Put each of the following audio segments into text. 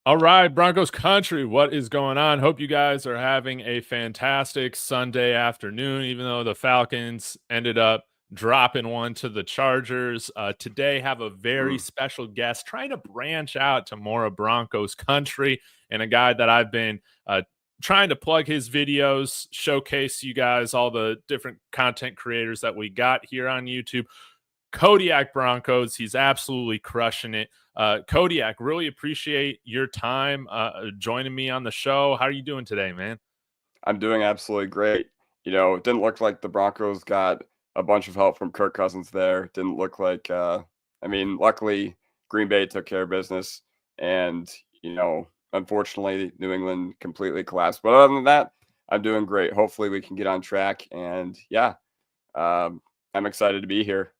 All right, Broncos country, what is going on? Hope you guys are having a fantastic Sunday afternoon, even though the Falcons ended up dropping one to the Chargers. Today, have a very Mm. special guest trying to branch out to more of Broncos country, and a guy that I've been trying to plug his videos, showcase you guys all the different content creators that we got here on YouTube. Kodiak Broncos. He's absolutely crushing it. Kodiak, really appreciate your time joining me on the show. How are you doing today, man? I'm doing absolutely great. It didn't look like the Broncos got a bunch of help from Kirk Cousins there. Didn't look like, luckily Green Bay took care of business. And, unfortunately, New England completely collapsed. But other than that, I'm doing great. Hopefully, we can get on track. And yeah, I'm excited to be here.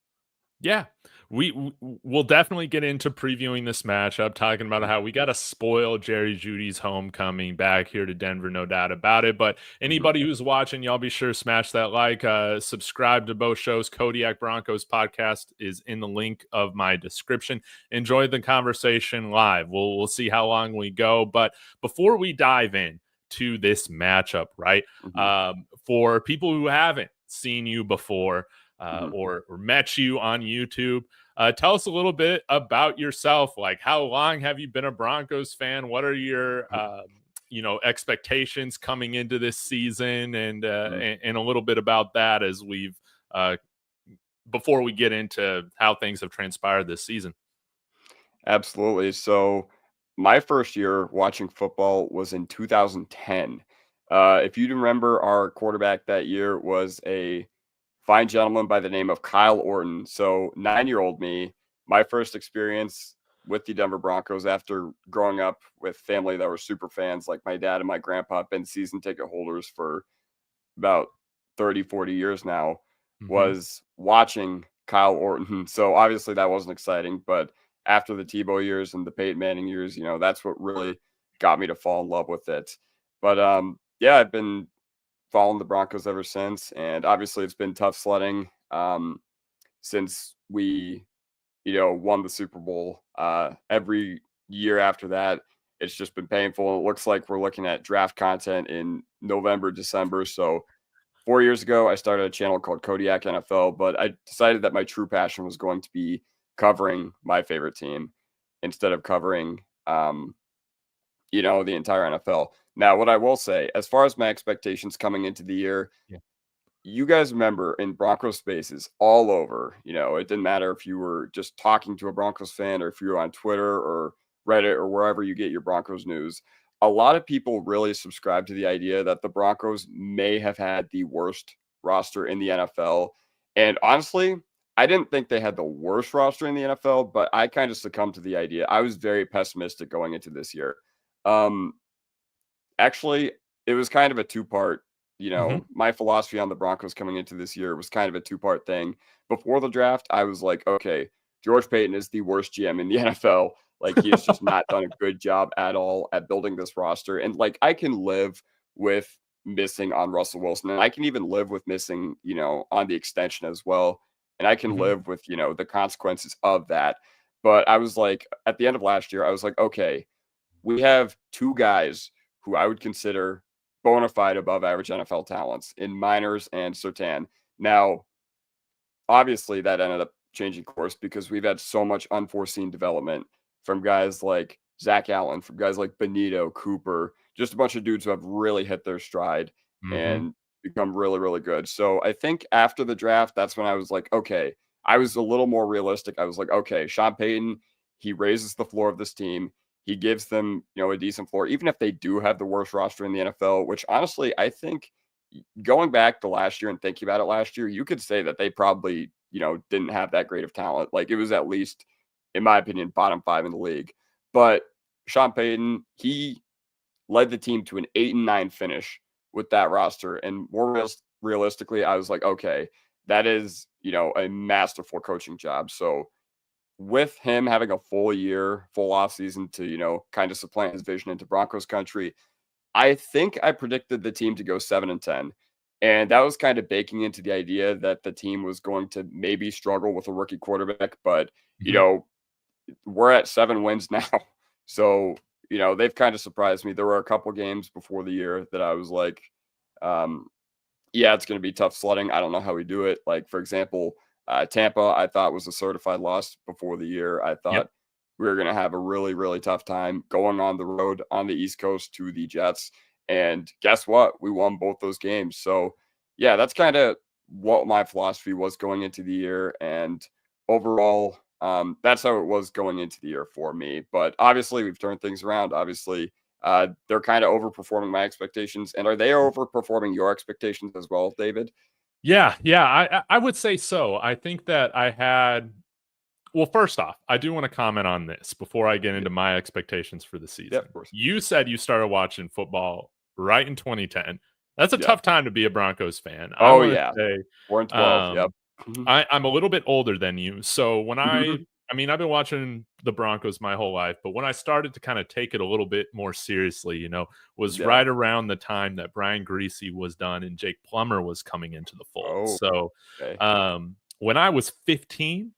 Yeah, we'll definitely get into previewing this matchup, talking about how we got to spoil Jerry Judy's homecoming back here to Denver, no doubt about it. But Mhm. anybody who's watching, y'all be sure to smash that like, subscribe to both shows. Kodiak Broncos podcast is in the link of my description. Enjoy the conversation live. We'll see how long we go, but before we dive in to this matchup, right? Mhm. For people who haven't seen you before Mhm. or met you on YouTube. Tell us a little bit about yourself. Like, how long have you been a Broncos fan? What are your expectations coming into this season, Mhm. and a little bit about that as we've before we get into how things have transpired this season. Absolutely. So, my first year watching football was in 2010. If you remember, our quarterback that year was a fine gentleman by the name of Kyle Orton. So, 9-year-old me, my first experience with the Denver Broncos after growing up with family that were super fans, like my dad and my grandpa have been season ticket holders for about 30, 40 years now, Mm-hmm. was watching Kyle Orton. So obviously that wasn't exciting, but after the Tebow years and the Peyton Manning years, that's what really got me to fall in love with it. But yeah, I've been following the Broncos ever since, and obviously it's been tough sledding since we, won the Super Bowl. Every year after that, it's just been painful. It looks like we're looking at draft content in November, December. So 4 years ago, I started a channel called Kodiak NFL, but I decided that my true passion was going to be covering my favorite team instead of covering, the entire NFL. Now, what I will say, as far as my expectations coming into the year, Yeah. you guys remember in Broncos spaces all over, it didn't matter if you were just talking to a Broncos fan or if you were on Twitter or Reddit or wherever you get your Broncos news. A lot of people really subscribe to the idea that the Broncos may have had the worst roster in the NFL. And honestly, I didn't think they had the worst roster in the NFL, but I kind of succumbed to the idea. I was very pessimistic going into this year. Um, Actually, it was kind of a two-part, Mm-hmm. my philosophy on the Broncos coming into this year was kind of a two-part thing. Before the draft, I was like, okay, George Paton is the worst GM in the NFL. Like, he has just not done a good job at all at building this roster. And like, I can live with missing on Russell Wilson, and I can even live with missing, on the extension as well. And I can Mm-hmm. live with, the consequences of that. But I was like, at the end of last year, I was like, okay, we have two guys who I would consider bona fide above average NFL talents in Miners and Sertan. Now, obviously, that ended up changing course because we've had so much unforeseen development from guys like Zach Allen, from guys like Benito, Cooper, just a bunch of dudes who have really hit their stride Mm-hmm. and become really, really good. So I think after the draft, that's when I was like, okay, I was a little more realistic. I was like, okay, Sean Payton, he raises the floor of this team. He gives them, a decent floor, even if they do have the worst roster in the NFL, which honestly, I think going back to last year and thinking about it last year, you could say that they probably, didn't have that great of talent. Like it was at least, in my opinion, bottom five in the league. But Sean Payton, he led the team to an 8-9 finish with that roster. And more realistically, I was like, okay, that is, a masterful coaching job. So with him having a full year, full off season to, kind of supplant his vision into Broncos country, I think I predicted the team to go 7-10. And that was kind of baking into the idea that the team was going to maybe struggle with a rookie quarterback. But, Mm-hmm. we're at 7 wins now. So they've kind of surprised me. There were a couple games before the year that I was like, yeah, it's going to be tough sledding. I don't know how we do it. Like, for example, Tampa, I thought was a certified loss before the year. I Yep. thought we were going to have a really, really tough time going on the road on the East Coast to the Jets. And guess what? We won both those games. So, yeah, that's kind of what my philosophy was going into the year. And overall, that's how it was going into the year for me. But obviously, we've turned things around. Obviously, they're kind of overperforming my expectations. And are they overperforming your expectations as well, David? Yeah, I would say so. I think that I had well, first off, I do want to comment on this before I get Yeah, into my expectations for the yeah, season. of course. You said you started watching football right in 2010. That's a Yeah. tough time to be a Broncos fan. I Oh, want to yeah. say 4 and 12. Yep. I'm a little bit older than you. So when Mhm. I mean, I've been watching the Broncos my whole life, but when I started to kind of take it a little bit more seriously, was Yeah. right around the time that Brian Greasy was done and Jake Plummer was coming into the fold. Oh, So okay. when I was 15,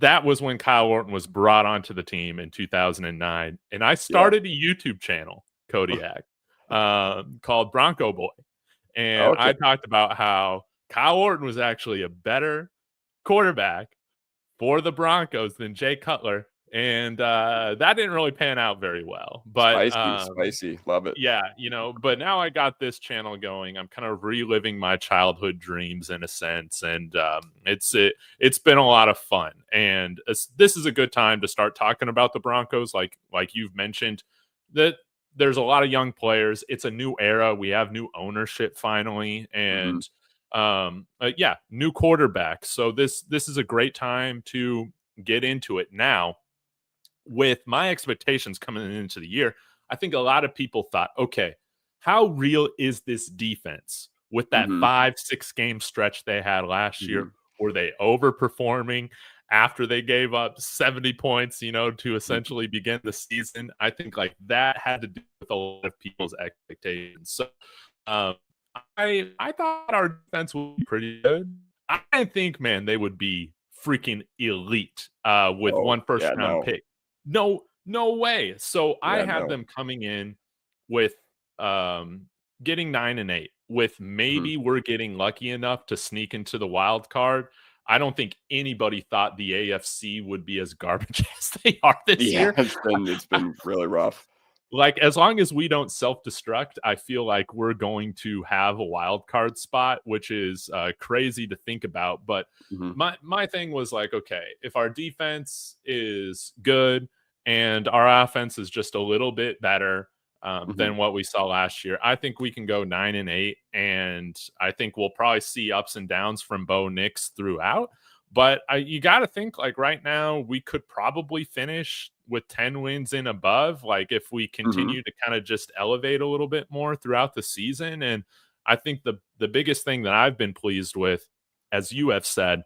that was when Kyle Orton was brought onto the team in 2009. And I Yeah. started a YouTube channel, Kodiak, called Bronco Boy. And Okay. I talked about how Kyle Orton was actually a better quarterback for the Broncos than Jay Cutler. And that didn't really pan out very well. But Spicy, spicy. Love it. yeah, but now I got this channel going. I'm kind of reliving my childhood dreams in a sense, and it's been a lot of fun. And this is a good time to start talking about the Broncos, like you've mentioned that there's a lot of young players. It's a new era. We have new ownership finally, Mhm. and yeah, new quarterback. So this is a great time to get into it now with my expectations coming into the year. I think a lot of people thought, okay, how real is this defense with that Mhm. 5-6 game stretch they had last year? Mhm. Were they overperforming after they gave up 70 points, to Mhm. essentially begin the season? I think like that had to do with a lot of people's expectations. So um, I thought our defense would be pretty good. I think, man, they would be freaking elite with Oh, one first yeah, round no. pick. No way. So I Yeah, have no. them coming in with getting 9-8. With Mhm. maybe we're getting lucky enough to sneak into the wild card. I don't think anybody thought the AFC would be as garbage as they are this Yeah, year. it's been really rough. Like as long as we don't self-destruct, I feel like we're going to have a wild card spot, which is crazy to think about. But Mhm. my thing was like, okay, if our defense is good and our offense is just a little bit better Mhm. than what we saw last year, I think we can go 9-8, and I think we'll probably see ups and downs from Bo Nix throughout. But you got to think like right now, we could probably finish with 10 wins and above. Like if we Mhm. continue to kind of just elevate a little bit more throughout the season. And I think the biggest thing that I've been pleased with, as you have said,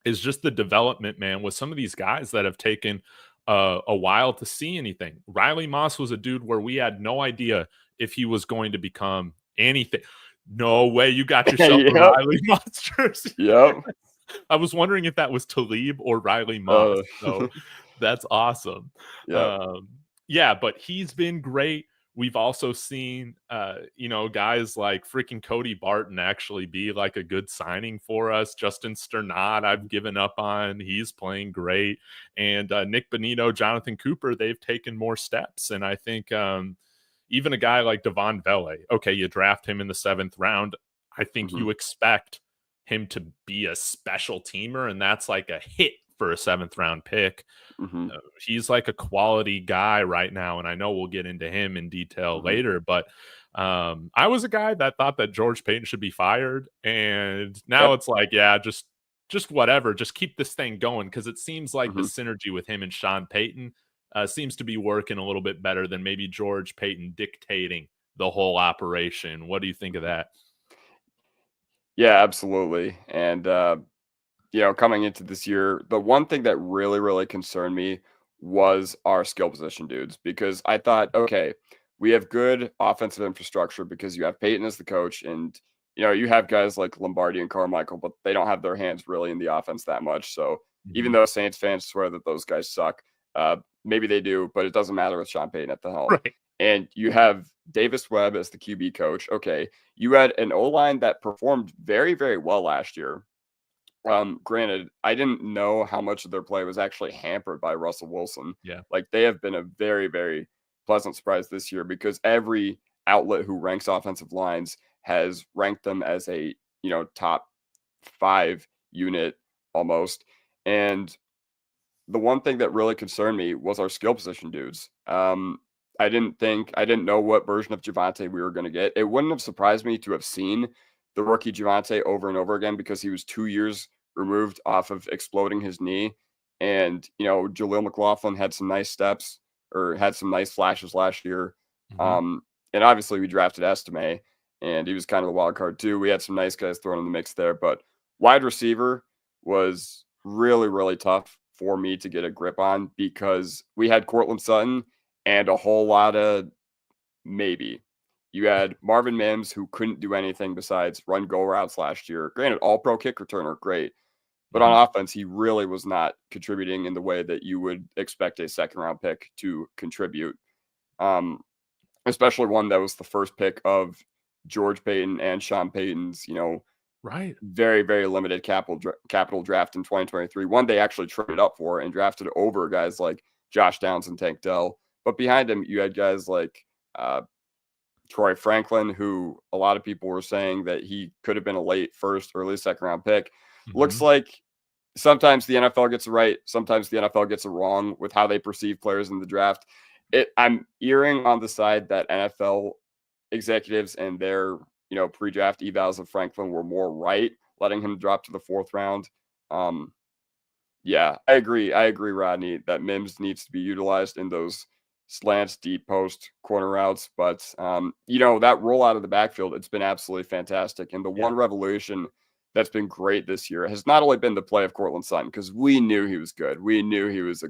is just the development, man, with some of these guys that have taken a while to see anything. Riley Moss was a dude where we had no idea if he was going to become anything. No way, you got yourself a Yep. Riley Moss jersey. Yep. I was wondering if that was Talib or Riley Moss. Uh, So that's awesome. yep. Um, yeah, but he's been great. We've also seen, guys like freaking Cody Barton actually be like a good signing for us. Justin Sternad, I've given up on. He's playing great. And Nick Bonito, Jonathan Cooper, they've taken more steps. And I think even a guy like Devon Vele, okay, you draft him in the 7th round. I think Mhm. you expect him to be a special teamer, and that's like a hit for a 7th round pick. Mhm. He's like a quality guy right now, and I know we'll get into him in detail Mhm. later, but I was a guy that thought that George Payton should be fired, and now Yep. it's like, yeah, just whatever, just keep this thing going, because it seems like the Mhm. synergy with him and Sean Payton seems to be working a little bit better than maybe George Payton dictating the whole operation. What do you think of Mhm. that? Yeah, absolutely. And coming into this year, the one thing that really, really concerned me was our skill position dudes because I thought, okay, we have good offensive infrastructure because you have Peyton as the coach and you have guys like Lombardi and Carmichael, but they don't have their hands really in the offense that much. So even Mhm. though Saints fans swear that those guys suck, Maybe they do, but it doesn't matter with Sean Payton at the helm. Right. And you have Davis Webb as the QB coach. Okay. You had an O-line that performed very, very well last year. Granted, I didn't know how much of their play was actually hampered by Russell Wilson. Yeah. Like, they have been a very, very pleasant surprise this year because every outlet who ranks offensive lines has ranked them as a, top 5 unit almost. And the one thing that really concerned me was our skill position dudes. I didn't know what version of Javonte we were going to get. It wouldn't have surprised me to have seen the rookie Javonte over and over again because he was 2 years removed off of exploding his knee. And, Jaleel McLaughlin had some nice steps or had some nice flashes last year. And obviously we drafted Estime and he was kind of the wild card too. We had some nice guys thrown in the mix there, but wide receiver was really, really tough for me to get a grip on because we had Cortland Sutton and a whole lot of maybe. You had Marvin Mims, who couldn't do anything besides run go routes last year. Granted, all-pro kick returner, great. But on offense, he really was not contributing in the way that you would expect a second-round pick to contribute. Especially one that was the first pick of George Payton and Sean Payton's, Right. very, very limited capital draft in 2023. One they actually traded up for and drafted over guys like Josh Downs and Tank Dell. But behind him, you had guys like Troy Franklin, who a lot of people were saying that he could have been a late first, early second round pick. Looks like sometimes the NFL gets it right. Sometimes the NFL gets it wrong with how they perceive players in the draft. I'm erring on the side that NFL executives and their, pre-draft evals of Franklin were more right, letting him drop to the 4th round. Yeah, I agree. Rodney, that Mims needs to be utilized in those slants, deep post, corner routes. But, that roll out of the backfield, it's been absolutely fantastic. And the one revolution that's been great this year has not only been the play of Cortland Sutton, because we knew he was good. We knew he was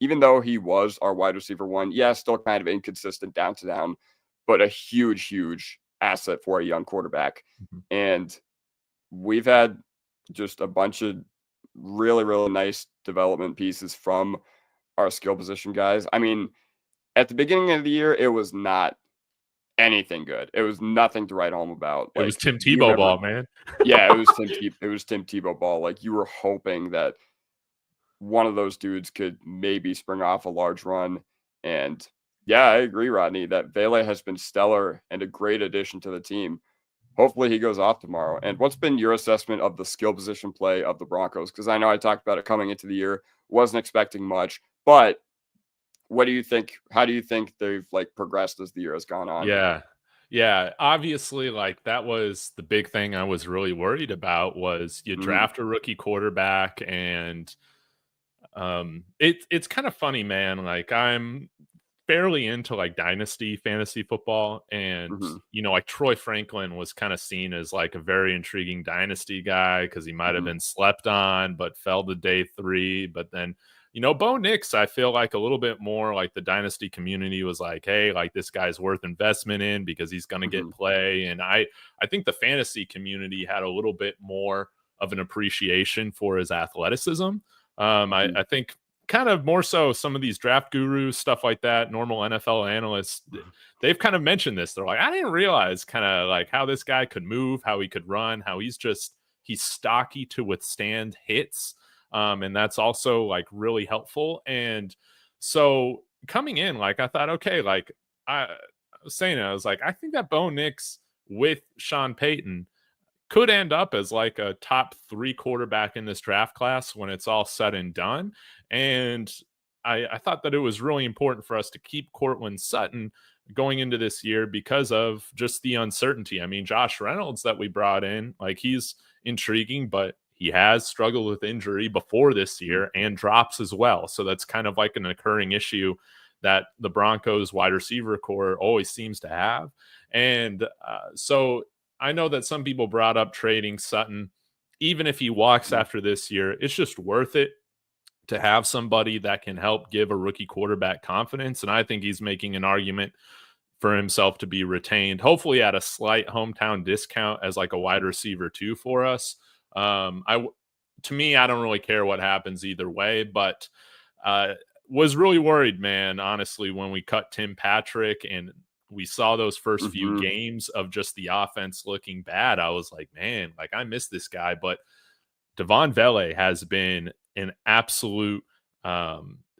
even though he was our wide receiver 1, still kind of inconsistent down to down, but a huge, huge asset for a young quarterback. And we've had just a bunch of really, really nice development pieces from our skill position guys. I mean, at the beginning of the year, it was not anything good. It was nothing to write home about. It was Tim Tebow ball, man. Yeah, it was Tim Tebow ball. Like, you were hoping that one of those dudes could maybe spring off a large run. And yeah, I agree, Rodney, that Vele has been stellar and a great addition to the team. Hopefully he goes off tomorrow. And what's been your assessment of the skill position play of the Broncos? Because I know I talked about it coming into the year, wasn't expecting much, but what do you think? How do you think they've progressed as the year has gone on? Yeah. Obviously, that was the big thing I was really worried about was you draft a rookie quarterback and it's kind of funny, man. I'm fairly into dynasty fantasy football, and Troy Franklin was kind of seen as a very intriguing dynasty guy because he might have been slept on but fell to day 3. But then Bo Nix, I feel a little bit more the dynasty community was hey, this guy's worth investment in because he's going to get play. And I think the fantasy community had a little bit more of an appreciation for his athleticism. I think kind of more so some of these draft gurus, stuff like that, normal NFL analysts, they've kind of mentioned this. They're I didn't realize kind of how this guy could move, how he could run, how he's stocky to withstand hits. And that's also really helpful. And so coming in, I thought, okay, I was saying, I was I think that Bo Nix with Sean Payton could end up as a top 3 quarterback in this draft class when it's all said and done. And I thought that it was really important for us to keep Cortland Sutton going into this year because of just the uncertainty. I mean, Josh Reynolds that we brought in, he's intriguing, but he has struggled with injury before this year and drops as well. So that's kind of an occurring issue that the Broncos wide receiver core always seems to have. And so I know that some people brought up trading Sutton. Even if he walks after this year, it's just worth it to have somebody that can help give a rookie quarterback confidence. And I think he's making an argument for himself to be retained, hopefully at a slight hometown discount as a wide receiver 2 for us. To me, I don't really care what happens either way, but was really worried, man, honestly, when we cut Tim Patrick and we saw those first few games of just the offense looking bad. I was like, man, like I miss this guy. But Devon Vele has been an absolute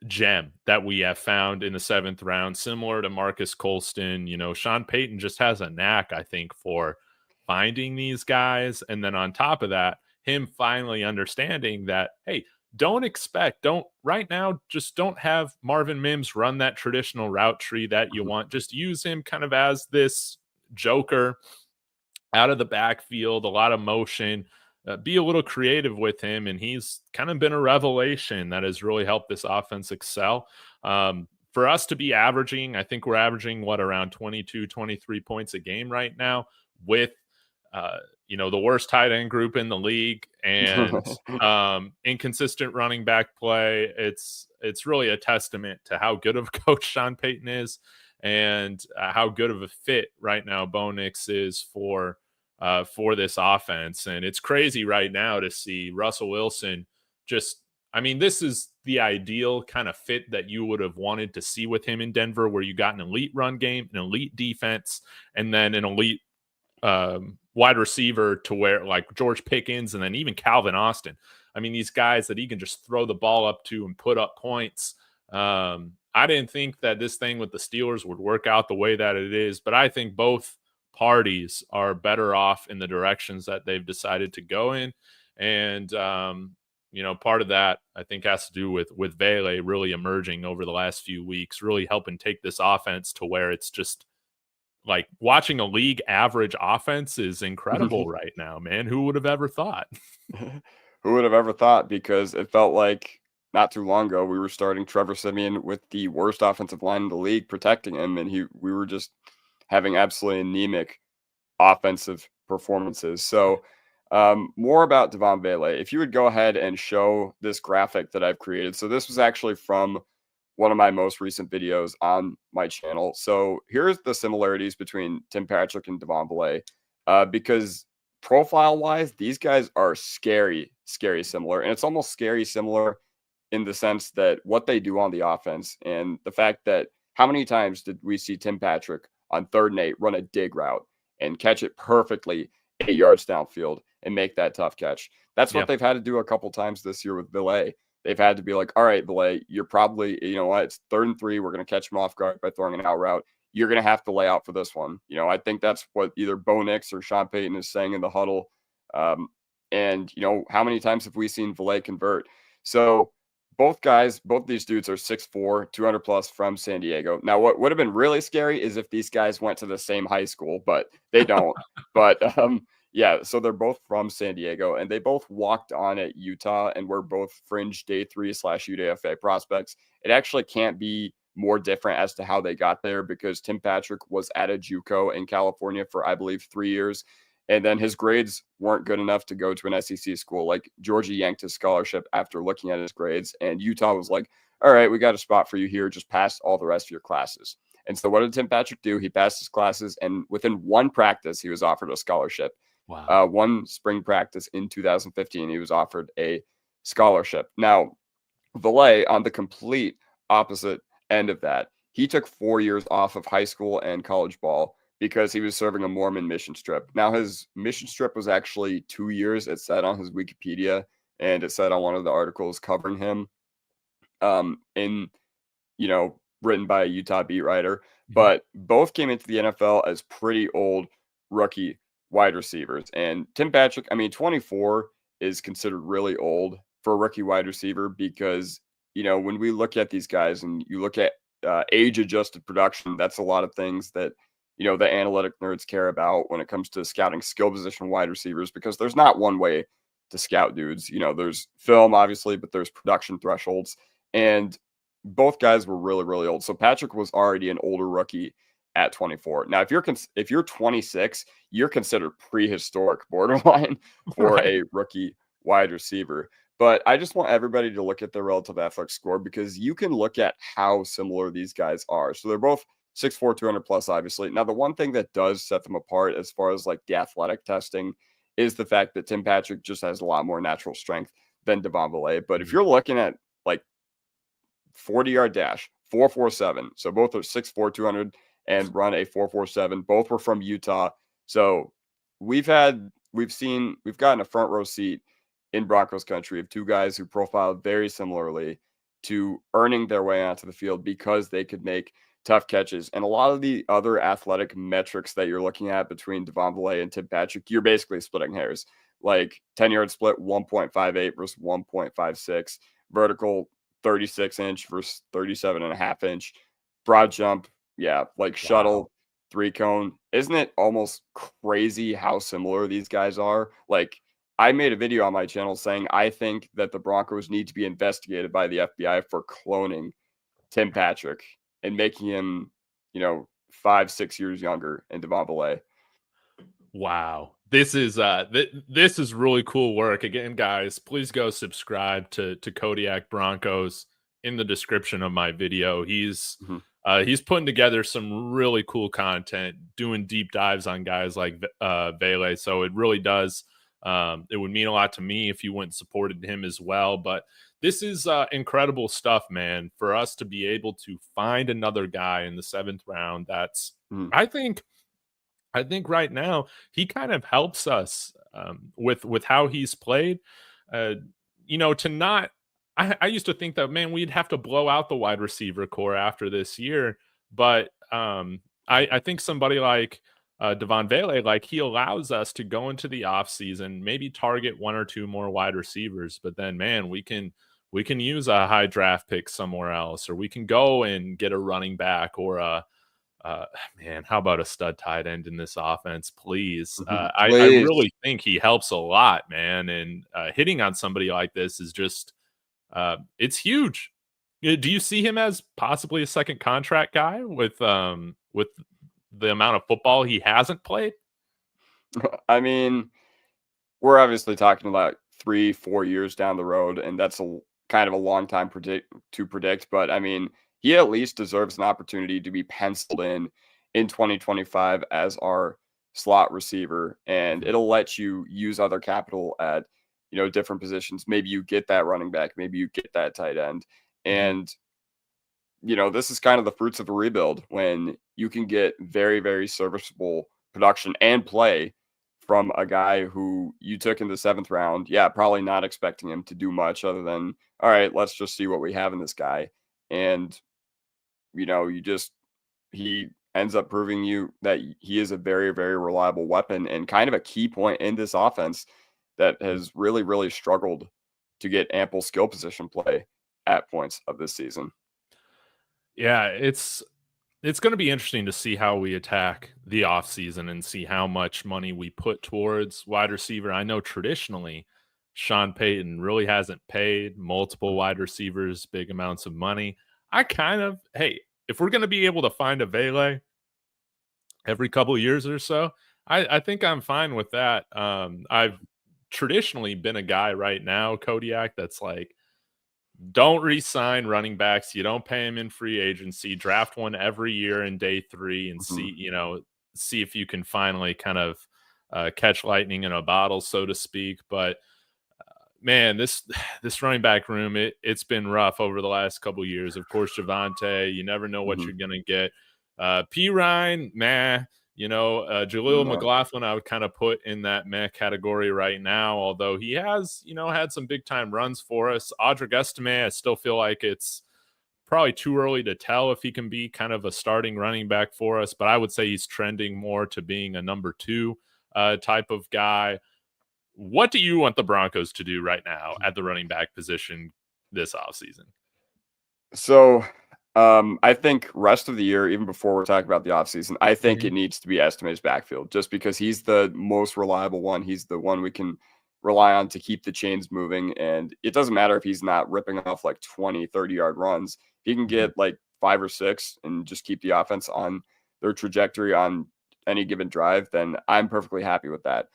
gem that we have found in the 7th round, similar to Marcus Colston. You know, Sean Payton just has a knack, I think, for finding these guys. And then on top of that, him finally understanding that, hey, right now, just don't have Marvin Mims run that traditional route tree that you want. Just use him kind of as this joker out of the backfield, a lot of motion. Be a little creative with him, and he's kind of been a revelation that has really helped this offense excel. For us to be averaging, I think we're averaging around 22, 23 points a game right now with the worst tight end group in the league and inconsistent running back play. It's really a testament to how good of a coach Sean Payton is and how good of a fit right now Bo Nix is for this offense. And it's crazy right now to see Russell Wilson this is the ideal kind of fit that you would have wanted to see with him in Denver, where you got an elite run game, an elite defense, and then an elite wide receiver to where like George Pickens and then even Calvin Austin. I mean, these guys that he can just throw the ball up to and put up points. I didn't think that this thing with the Steelers would work out the way that it is, but I think both parties are better off in the directions that they've decided to go in. And, part of that I think has to do with Vele really emerging over the last few weeks, really helping take this offense to where it's just like watching a league average offense is incredible right now, man. Who would have ever thought? Who would have ever thought? Because it felt like not too long ago we were starting Trevor Siemian with the worst offensive line in the league protecting him, and we were just having absolutely anemic offensive performances. So more about Devon Vele. If you would go ahead and show this graphic that I've created. So this was actually from one of my most recent videos on my channel. So here's the similarities between Tim Patrick and Devon Vele, because profile-wise, these guys are scary similar. And it's almost scary similar in the sense that what they do on the offense and the fact that how many times did we see Tim Patrick on 3rd and 8 run a dig route and catch it perfectly 8 yards downfield and make that tough catch? That's what they've had to do a couple times this year with Vele. They've had to be like, all right, Vele, you're probably, you know what, it's 3rd and 3. We're going to catch him off guard by throwing an out route. You're going to have to lay out for this one. You know, I think that's what either Bo Nix or Sean Payton is saying in the huddle. And, how many times have we seen Vele convert? So both these dudes are 6'4", 200 plus from San Diego. Now, what would have been really scary is if these guys went to the same high school, but they don't. But yeah, so they're both from San Diego, and they both walked on at Utah and were both fringe day 3/UDFA prospects. It actually can't be more different as to how they got there, because Tim Patrick was at a JUCO in California for, I believe, 3 years. And then his grades weren't good enough to go to an SEC school. Like, Georgia yanked his scholarship after looking at his grades, and Utah was like, all right, we got a spot for you here. Just pass all the rest of your classes. And so what did Tim Patrick do? He passed his classes, and within one practice, he was offered a scholarship. Wow. One spring practice in 2015, he was offered a scholarship. Now, Vele, on the complete opposite end of that, he took 4 years off of high school and college ball because he was serving a Mormon mission trip. Now, his mission trip was actually 2 years. It said on his Wikipedia, and it said on one of the articles covering him, written by a Utah beat writer. But both came into the NFL as pretty old rookie wide receivers. And Tim Patrick, 24 is considered really old for a rookie wide receiver because, when we look at these guys and you look at age-adjusted production, that's a lot of things that, the analytic nerds care about when it comes to scouting skill position wide receivers, because there's not one way to scout dudes. There's film, obviously, but there's production thresholds. And both guys were really, really old. So Patrick was already an older rookie at 24. Now, if you're 26, you're considered prehistoric borderline for a rookie wide receiver. But I just want everybody to look at their relative athletic score, because you can look at how similar these guys are. So they're both 6'4", 200 plus, obviously. Now, the one thing that does set them apart as far as like the athletic testing is the fact that Tim Patrick just has a lot more natural strength than Devon Vele. But if you're looking at like 40-yard dash, 4.47. So both are 6'4", 200 and run a 4.47. Both were from Utah. So we've gotten a front row seat in Broncos country of two guys who profiled very similarly to earning their way onto the field because they could make tough catches. And a lot of the other athletic metrics that you're looking at between Devon Villay and Tim Patrick, you're basically splitting hairs. Like 10-yard split, 1.58 versus 1.56. Vertical, 36-inch versus 37.5-inch. Broad jump, yeah, like shuttle, 3-cone. Isn't it almost crazy how similar these guys are? Like, I made a video on my channel saying I think that the Broncos need to be investigated by the FBI for cloning Tim Patrick and making him, 5-6 years younger in Devon Villay. Wow. This is really cool work. Again, guys, please go subscribe to Kodiak Broncos in the description of my video. He's putting together some really cool content, doing deep dives on guys like Vele. So it really does. It would mean a lot to me if you went and supported him as well. But this is incredible stuff, man, for us to be able to find another guy in the 7th round. That's, I think right now he kind of helps us with how he's played. To not, I used to think that, man, we'd have to blow out the wide receiver core after this year. But I think somebody like Devon Vele, like, he allows us to go into the offseason, maybe target 1 or 2 more wide receivers. But then, man, we can use a high draft pick somewhere else, or we can go and get a running back or a man, how about a stud tight end in this offense, please? I really think he helps a lot, man. And hitting on somebody like this is just, it's huge. Do you see him as possibly a second contract guy with the amount of football he hasn't played? I mean, we're obviously talking about 3-4 years down the road, and that's kind of a long time to predict. But I mean, he at least deserves an opportunity to be penciled in 2025 as our slot receiver, and it'll let you use other capital at different positions. Maybe you get that running back, maybe you get that tight end, and this is kind of the fruits of a rebuild when you can get very, very serviceable production and play from a guy who you took in the 7th round. Yeah, probably not expecting him to do much other than, all right, let's just see what we have in this guy. And, he ends up proving you that he is a very, very reliable weapon and kind of a key point in this offense that has really, really struggled to get ample skill position play at points of this season. Yeah, it's going to be interesting to see how we attack the offseason and see how much money we put towards wide receiver. I know traditionally Sean Payton really hasn't paid multiple wide receivers big amounts of money. Hey, if we're going to be able to find a Vele every couple of years or so, I think I'm fine with that. I've traditionally been a guy right now, Kodiak, that's like, don't re-sign running backs. You don't pay them in free agency. Draft one every year in day 3 and see if you can finally kind of catch lightning in a bottle, so to speak. But man, this running back room, it's been rough over the last couple of years. Of course, Javonte, you never know what you're gonna get. P. Ryan, Jaleel McLaughlin, I would kind of put in that meh category right now, although he has, had some big time runs for us. Audric Estime, I still feel like it's probably too early to tell if he can be kind of a starting running back for us, but I would say he's trending more to being a number 2 type of guy. What do you want the Broncos to do right now at the running back position this offseason? So I think rest of the year, even before we're talking about the offseason, I think it needs to be Estime's backfield just because he's the most reliable one. He's the one we can rely on to keep the chains moving. And it doesn't matter if he's not ripping off like 20, 30-yard runs. If he can get like 5 or 6 and just keep the offense on their trajectory on any given drive, then I'm perfectly happy with that.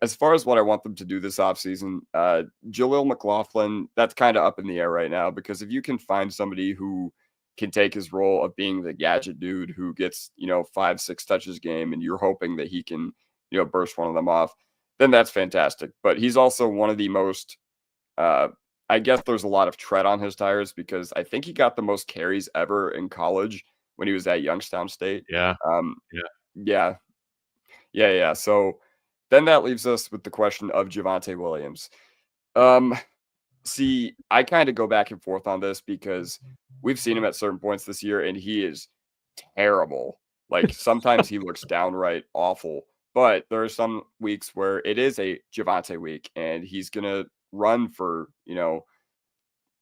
As far as what I want them to do this offseason, Jaleel McLaughlin, that's kind of up in the air right now because if you can find somebody who can take his role of being the gadget dude who gets, 5-6 touches a game and you're hoping that he can, burst one of them off, then that's fantastic. But he's also one of the most I guess there's a lot of tread on his tires because I think he got the most carries ever in college when he was at Youngstown State. Yeah. Um, Yeah. yeah, yeah. So then that leaves us with the question of Javonte Williams. Um, See, I kind of go back and forth on this because we've seen him at certain points this year and he is terrible. Like sometimes he looks downright awful, but there are some weeks where it is a Javante week and he's going to run for,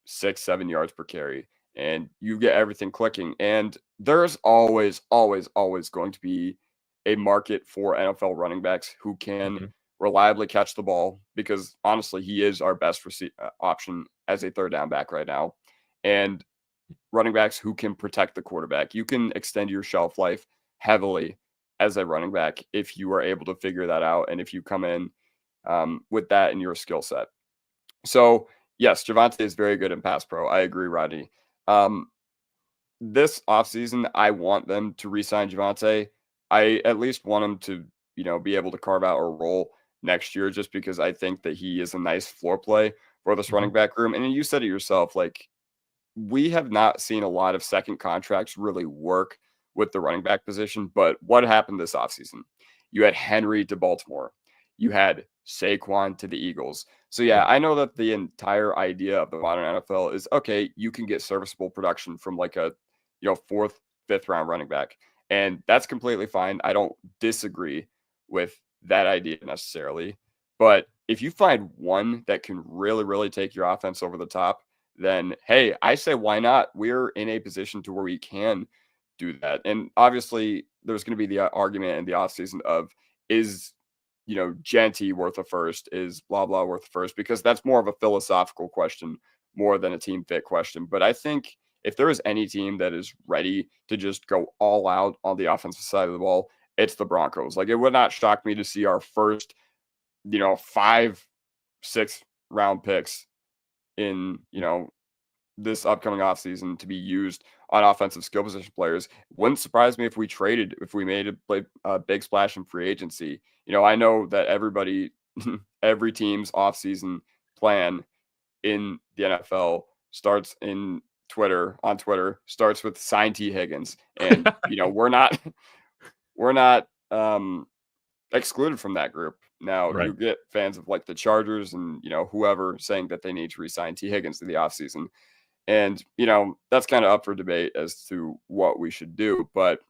6, 7 yards per carry and you get everything clicking. And there's always, always, always going to be a market for NFL running backs who can Mhm. reliably catch the ball because honestly, he is our best option as a third down back right now. And running backs who can protect the quarterback. You can extend your shelf life heavily as a running back if you are able to figure that out and if you come in with that in your skill set. So, yes, Javante is very good in pass pro. I agree, Rodney. Um, this offseason, I want them to re-sign Javante. I at least want him to, be able to carve out a role next year just because I think that he is a nice floor play for this running Mhm. back room. And you said it yourself, like we have not seen a lot of second contracts really work with the running back position. But what happened this offseason? You had Henry to Baltimore. You had Saquon to the Eagles. So yeah, Yeah. I know that the entire idea of the modern NFL is okay, you can get serviceable production from like a fourth, fifth round running back. And that's completely fine. I don't disagree with that idea necessarily. But if you find one that can really, really take your offense over the top, then hey, I say why not? We're in a position to where we can do that. And obviously, there's going to be the argument in the offseason of is Genty worth a first? Is blah blah worth a first? Because that's more of a philosophical question more than a team fit question. But I think if there is any team that is ready to just go all out on the offensive side of the ball, it's the Broncos. Like it would not shock me to see our first, 5, 6 round picks in, this upcoming offseason to be used on offensive skill position players. Wouldn't surprise me if we made a big splash in free agency. I know that every team's offseason plan in the NFL starts on Twitter, starts with sign T Higgins. And, we're not excluded from that group. Now Right. you get fans of like the Chargers and, whoever saying that they need to resign T Higgins to the offseason. And, that's kind of up for debate as to what we should do. But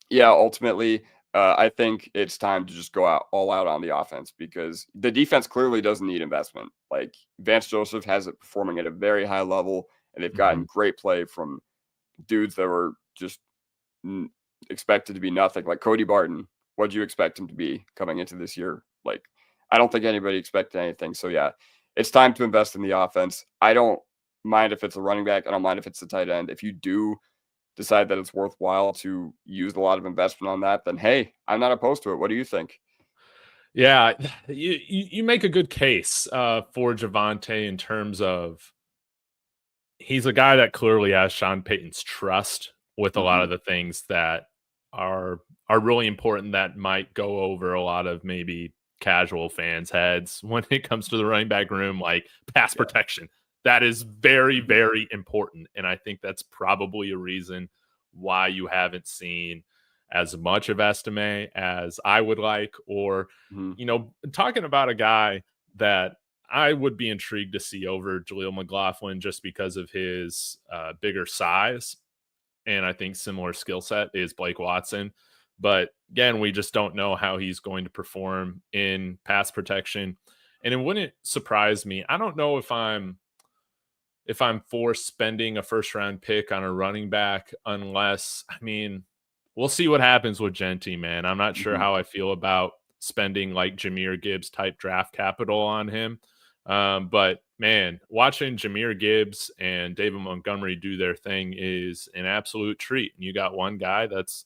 yeah, ultimately, I think it's time to just go out all out on the offense because the defense clearly doesn't need investment. Like Vance Joseph has it performing at a very high level, and they've gotten Mhm. great play from dudes that were just expected to be nothing. Like Cody Barton, what did you expect him to be coming into this year? Like, I don't think anybody expected anything. So yeah, it's time to invest in the offense. I don't mind if it's a running back. I don't mind if it's a tight end. If you do decide that it's worthwhile to use a lot of investment on that, then hey, I'm not opposed to it. What do you think? Yeah, you make a good case for Javante in terms of he's a guy that clearly has Sean Payton's trust with a lot Hmm. of the things that are are really important that might go over a lot of maybe casual fans' heads when it comes to the running back room, like pass Yeah. protection. That is very, Hmm. very important. And I think that's probably a reason why you haven't seen as much of Estime as I would like, or, Hmm. talking about a guy that I would be intrigued to see over Jaleel McLaughlin just because of his bigger size and I think similar skill set is Blake Watson. But again, we just don't know how he's going to perform in pass protection. And it wouldn't surprise me. I don't know if I'm for spending a first round pick on a running back unless we'll see what happens with Genty, man. I'm not sure Hmm. how I feel about spending like Jameer Gibbs type draft capital on him. But man, watching Jameer Gibbs and David Montgomery do their thing is an absolute treat. And you got one guy that's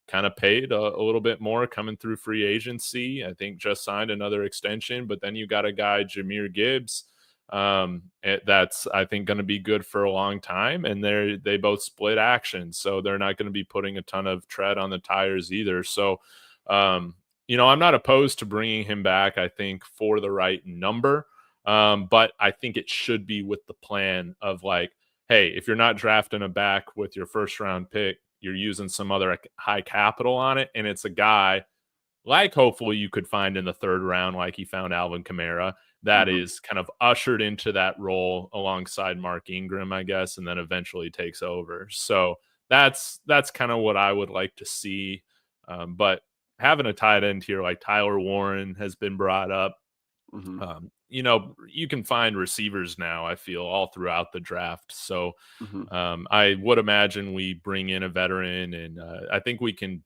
kind of paid a little bit more coming through free agency. I think just signed another extension, but then you got a guy, Jameer Gibbs, that's I think going to be good for a long time. And they both split action, so they're not going to be putting a ton of tread on the tires either. So, I'm not opposed to bringing him back. I think for the right number. But I think it should be with the plan of like, hey, if you're not drafting a back with your first round pick, you're using some other high capital on it, and it's a guy like hopefully you could find in the third round, like he found Alvin Kamara, that Mhm. is kind of ushered into that role alongside Mark Ingram, I guess, and then eventually takes over. So that's kind of what I would like to see. But having a tight end here like Tyler Warren has been brought up. Mhm. You can find receivers now, I feel, all throughout the draft. So Mhm. I would imagine we bring in a veteran, and I think we can.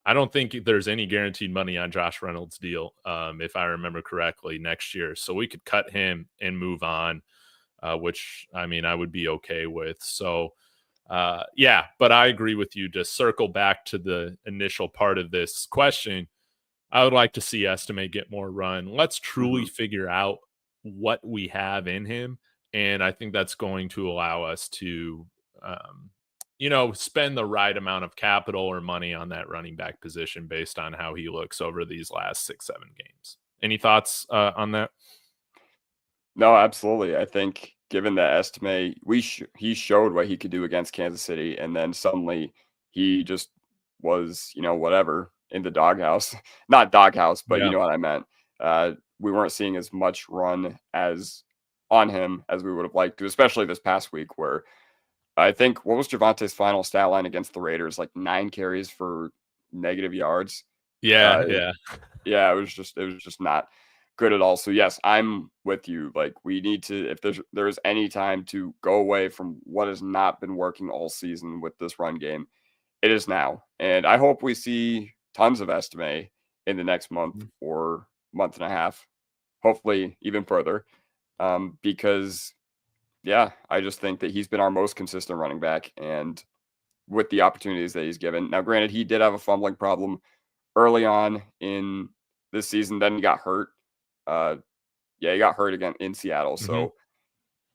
I don't think there's any guaranteed money on Josh Reynolds' deal, if I remember correctly, next year. So we could cut him and move on, which I mean I would be okay with. So yeah, but I agree with you. To circle back to the initial part of this question, I would like to see Estime get more run. Let's truly Mhm. figure out what we have in him, and I think that's going to allow us to, um, spend the right amount of capital or money on that running back position based on how he looks over these last 6-7 games. Any thoughts on that? No, absolutely. I think given that estimate, he showed what he could do against Kansas City, and then suddenly he just was, whatever in the doghouse. Not doghouse, but you Yeah, know what I meant. We weren't seeing as much run as on him as we would have liked to, especially this past week, where I think what was Javante's final stat line against the Raiders? Like 9 carries for negative yards. yeah, Uh, yeah, yeah, it was just not good at all. So yes, I'm with you. Like we need to, if there's any time to go away from what has not been working all season with this run game, it is now. And I hope we see tons of Estime in the next month Mhm. or month and a half, hopefully even further. Because yeah, I just think that he's been our most consistent running back, and with the opportunities that he's given. Now, granted, he did have a fumbling problem early on in this season. Then he got hurt. Uh, yeah, he got hurt again in Seattle. Mhm. So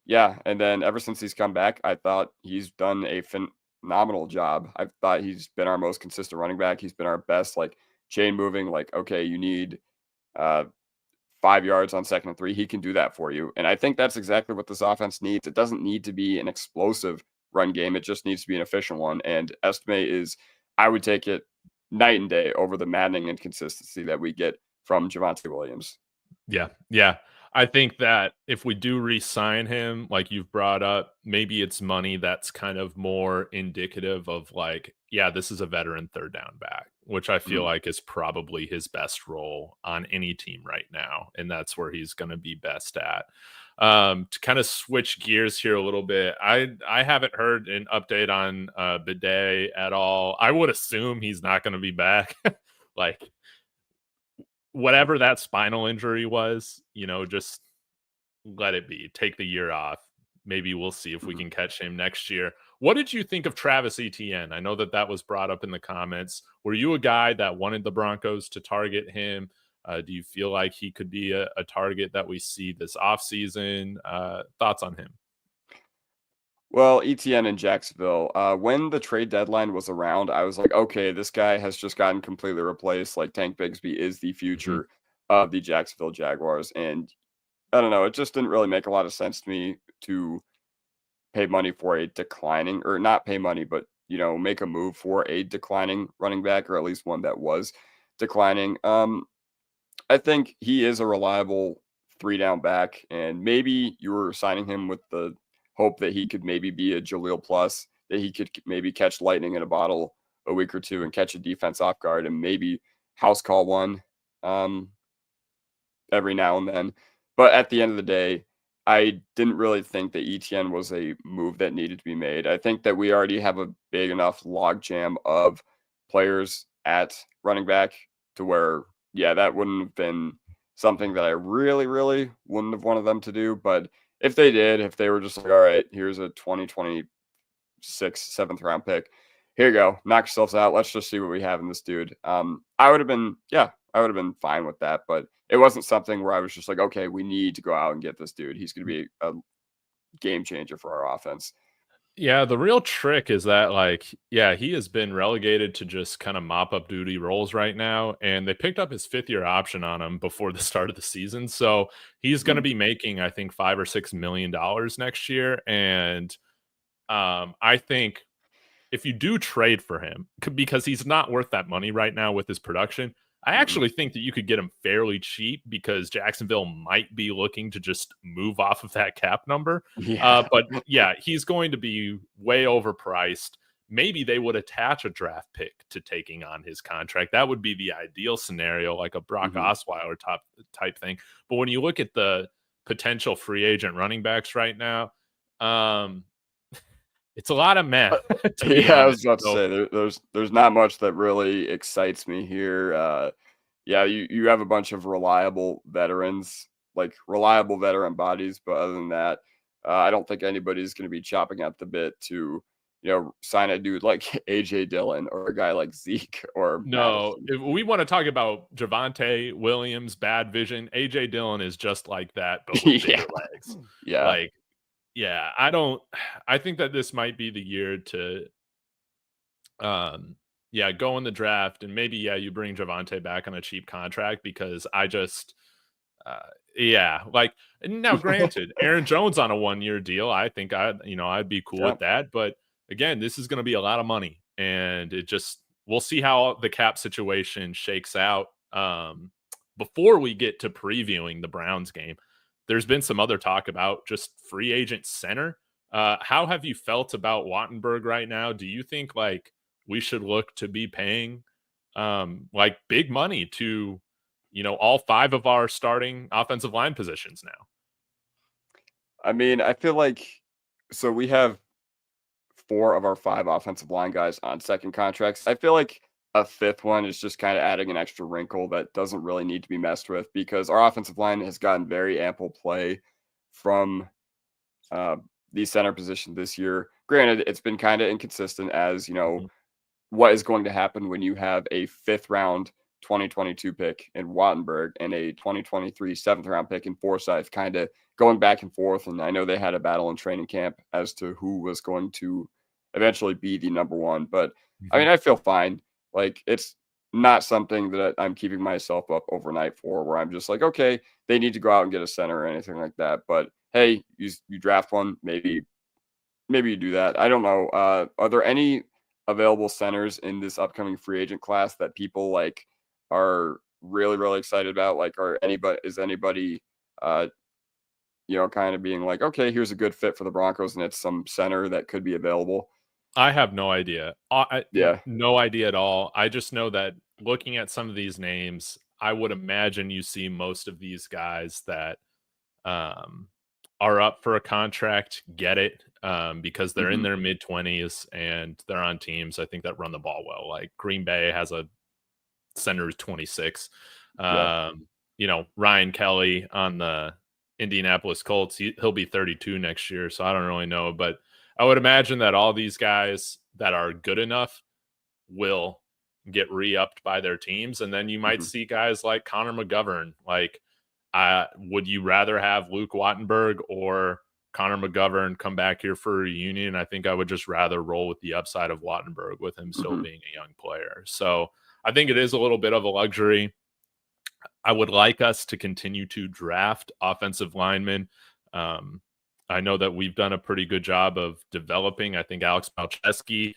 yeah, and then ever since he's come back, I thought he's done a phenomenal job. I thought he's been our most consistent running back. He's been our best, like chain moving. Like, okay, you need uh 5 yards on 2nd and 3. He can do that for you, and I think that's exactly what this offense needs. It doesn't need to be an explosive run game. It just needs to be an efficient one. And Estimate is, I would take it night and day over the maddening inconsistency that we get from Javante Williams. Yeah, yeah. I think that if we do re-sign him, like you've brought up, maybe it's money that's kind of more indicative of like, yeah, this is a veteran third down back, which I feel Mhm. like is probably his best role on any team right now, and that's where he's going to be best at. To kind of switch gears here a little bit, I haven't heard an update on Bidet at all. I would assume he's not going to be back. Like whatever that spinal injury was, just let it be. Take the year off. Maybe we'll see if we Mhm. can catch him next year. What did you think of Travis Etienne? I know that was brought up in the comments. Were you a guy that wanted the Broncos to target him? Do you feel like he could be a target that we see this offseason? Thoughts on him? Well, ETN in Jacksonville. When the trade deadline was around, I was like, okay, this guy has just gotten completely replaced. Like Tank Bigsby is the Mhm. future of the Jacksonville Jaguars, and I don't know. It just didn't really make a lot of sense to me to pay money for a declining, or not pay money, but make a move for a declining running back, or at least one that was declining. I think he is a reliable 3 down back, and maybe you were signing him with the hope that he could maybe be a Jaleel Plus, that he could maybe catch lightning in a bottle a week or two and catch a defense off guard and maybe house call one. Um, every now and then. But at the end of the day, I didn't really think that ETN was a move that needed to be made. I think that we already have a big enough logjam of players at running back to where, yeah, that wouldn't have been something that I really, really wouldn't have wanted them to do. But if they did, if they were just like, all right, here's a 2026 7th round pick, here you go, knock yourselves out. Let's just see what we have in this dude. I would have been, yeah, I would have been fine with that. But it wasn't something where I was just like, okay, we need to go out and get this dude. He's going to be a game changer for our offense. Yeah, the real trick is that, like, yeah, he has been relegated to just kind of mop up duty roles right now. And they picked up his 5th year option on him before the start of the season. So he's going to Mhm. be making, I think, $5 or $6 million next year. And I think if you do trade for him, because he's not worth that money right now with his production, I Mhm. actually think that you could get him fairly cheap because Jacksonville might be looking to just move off of that cap number. Yeah. But yeah, he's going to be way overpriced. Maybe they would attach a draft pick to taking on his contract. That would be the ideal scenario, like a Brock Mhm. Osweiler top type thing. But when you look at the potential free agent running backs right now, um, it's a lot of meh, to be Yeah, I was honest. about to So say there's not much that really excites me here. Yeah, you have a bunch of reliable veterans, like reliable veteran bodies, but other than that, I don't think anybody's going to be chopping at the bit to sign a dude like AJ Dillon or a guy like Zeke or no, Madison. if we want to talk about Javante Williams, bad vision, AJ Dillon is just like that, but with Yeah, bigger legs. yeah, Like, yeah, I don't I think that this might be the year to yeah, go in the draft and maybe yeah, you bring Javante back on a cheap contract because I just uh yeah, like now granted, Aaron Jones on a 1-year deal, I think I'd be cool yeah. with that, but again, this is going to be a lot of money and it just we'll see how the cap situation shakes out before we get to previewing the Browns game. There's been some other talk about just free agent center. How have you felt about Wattenberg right now? Do you think like we should look to be paying like big money to all 5 of our starting offensive line positions now? I mean, I feel like so we have four of our five offensive line guys on second contracts. I feel like a fifth one is just kind of adding an extra wrinkle that doesn't really need to be messed with because our offensive line has gotten very ample play from uh, the center position this year. Granted, it's been kind of inconsistent as Mhm. what is going to happen when you have a fifth round 2022 pick in Wattenberg and a 2023 seventh round pick in Forsyth, kind of going back and forth. And I know they had a battle in training camp as to who was going to eventually be the number one. But I mean, Mhm. I feel fine. Like it's not something that I'm keeping myself up overnight for, where I'm just like, okay, they need to go out and get a center or anything like that. But hey, you draft one, maybe you do that. I don't know. Are there any available centers in this upcoming free agent class that people like are really excited about? Like, are anybody is anybody uh kind of being like, okay, here's a good fit for the Broncos, and it's some center that could be available. I have no idea. Yeah. No idea at all. I just know that looking at some of these names, I would imagine you see most of these guys that um, are up for a contract get it because they're in Hmm. their mid 20s and they're on teams I think that run the ball well. Like Green Bay has a center who's 26. Yeah. Um, Ryan Kelly on the Indianapolis Colts, he'll be 32 next year, so I don't really know, but I would imagine that all these guys that are good enough will get re-upped by their teams, and then you might Hmm. see guys like Connor McGovern. Like, would you rather have Luke Wattenberg or Connor McGovern come back here for a reunion? I think I would just rather roll with the upside of Wattenberg with him still Hmm. being a young player. So I think it is a little bit of a luxury. I would like us to continue to draft offensive linemen. Um, I know that we've done a pretty good job of developing. I think Alex Malcheski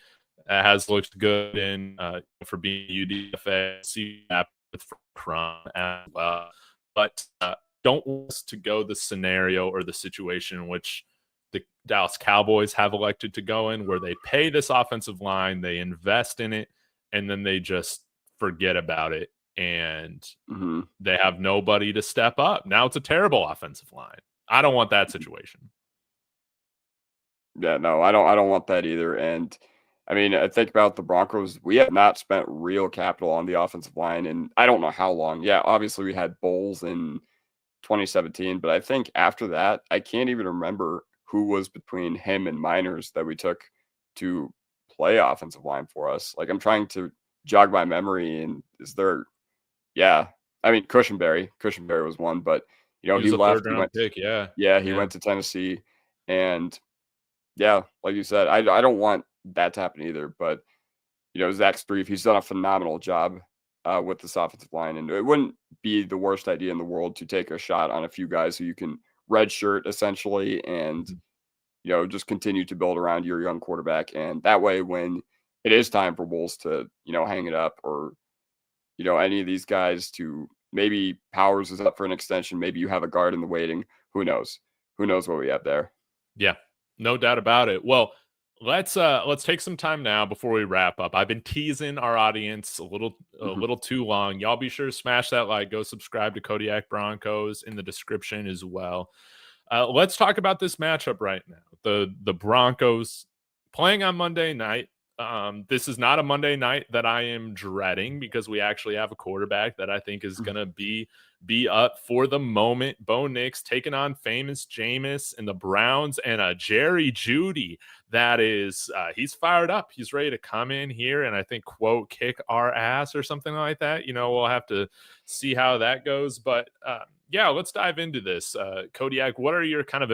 has looked good in for being UDFA. See that with Crum as well, but don't want us to go the scenario or the situation in which the Dallas Cowboys have elected to go in, where they pay this offensive line, they invest in it, and then they just forget about it and Hmm. they have nobody to step up. Now it's a terrible offensive line. I don't want that situation. Yeah, no, I don't want that either. And I mean, I think about the Broncos. We have not spent real capital on the offensive line, and I don't know how long. Yeah, obviously we had Bowles in 2017, but I think after that, I can't even remember who was between him and Miners that we took to play offensive line for us. Like I'm trying to jog my memory, and is there? Yeah, I mean Cushenberry was one, but He he was a left. third He round went. pick. Yeah. Yeah, he Yeah. went to Tennessee, and Yeah, like you said, I don't want that to happen either. But Zach Strief, he's done a phenomenal job with this offensive line, and it wouldn't be the worst idea in the world to take a shot on a few guys who you can redshirt essentially, and Mhm. just continue to build around your young quarterback. And that way, when it is time for Wolves to hang it up, or any of these guys to, maybe Powers is up for an extension, maybe you have a guard in the waiting. Who knows? Who knows what we have there? Yeah, no doubt about it. Well, let's take some time now before we wrap up. I've been teasing our audience a Mhm. little too long. Y'all be sure to smash that like, go subscribe to Kodiak Broncos in the description as well. Let's talk about this matchup right now. The Broncos playing on Monday night. This is not a Monday night that I am dreading because we actually have a quarterback that I think is going to be up for the moment. Bo Nix taking on famous Jameis and the Browns, and a Jerry Judy that is he's fired up. He's ready to come in here and I think quote kick our ass or something like that. We'll have to see how that goes, but yeah, let's dive into this. Kodiak, what are your kind of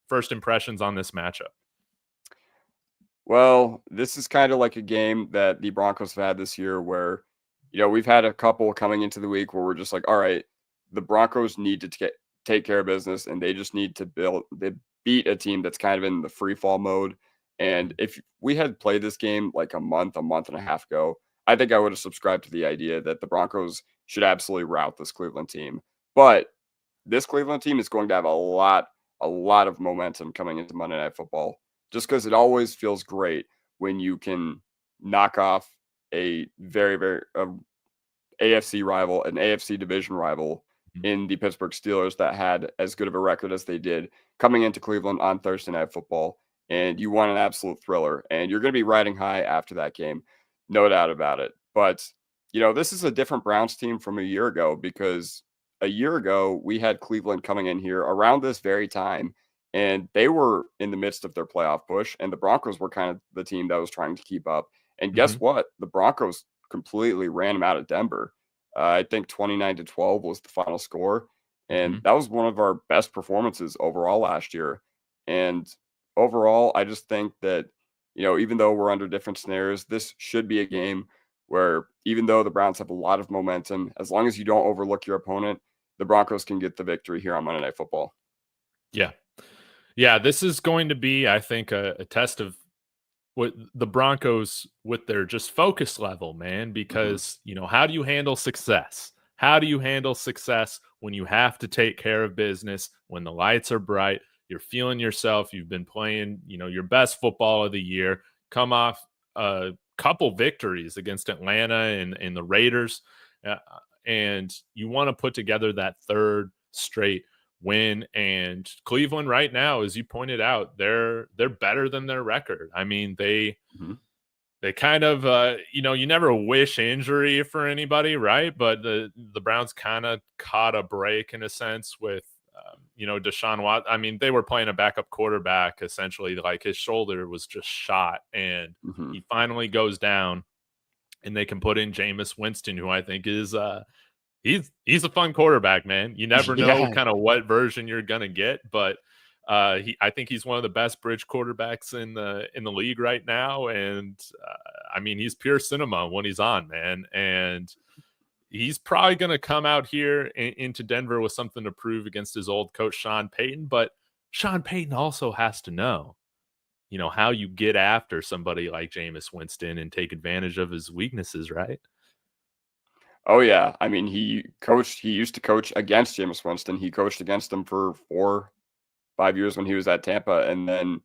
first impressions on this matchup? Well, this is kind of like a game that the Broncos have had this year where, we've had a couple coming into the week where we're just like, all right, the Broncos need to take care of business, and they just need to they beat a team that's kind of in the free fall mode. And if we had played this game like a month and a half ago, I think I would have subscribed to the idea that the Broncos should absolutely rout this Cleveland team. But this Cleveland team is going to have a lot of momentum coming into Monday Night Football, just because it always feels great when you can knock off a very, very AFC rival, an AFC division rival Mhm. in the Pittsburgh Steelers that had as good of a record as they did coming into Cleveland on Thursday Night Football. And you want an absolute thriller, and you're going to be riding high after that game, no doubt about it. But, this is a different Browns team from a year ago, because a year ago we had Cleveland coming in here around this very time, and they were in the midst of their playoff push, and the Broncos were kind of the team that was trying to keep up. And guess Mhm. what? The Broncos completely ran them out of Denver. I think 29-12 was the final score. And Mhm. that was one of our best performances overall last year. And overall, I just think that, even though we're under different scenarios, this should be a game where, even though the Browns have a lot of momentum, as long as you don't overlook your opponent, the Broncos can get the victory here on Monday Night Football. Yeah. Yeah, this is going to be, I think, a test of what the Broncos with their just focus level, man, Hmm. because, how do you handle success? How do you handle success when you have to take care of business, when the lights are bright, you're feeling yourself, you've been playing, your best football of the year, come off a couple victories against Atlanta and the Raiders, uh, and you want to put together that third straight win. And Cleveland right now, as you pointed out, they're better than their record. I mean, Hmm. they kind of you never wish injury for anybody, right? But the Browns kind of caught a break in a sense with Deshaun Watson. I mean, they were playing a backup quarterback essentially, like his shoulder was just shot, and Hmm. he finally goes down, and they can put in Jameis Winston, who I think is he's a fun quarterback, man. You never know Yeah. kind of what version you're gonna get, but I think he's one of the best bridge quarterbacks in the league right now, and I mean he's pure cinema when he's on, man, and he's probably gonna come out here into Denver with something to prove against his old coach Sean Payton, but Sean Payton also has to know, how you get after somebody like Jameis Winston and take advantage of his weaknesses, right? Oh yeah. I mean, he used to coach against Jameis Winston. He coached against him for 4, 5 years when he was at Tampa, and then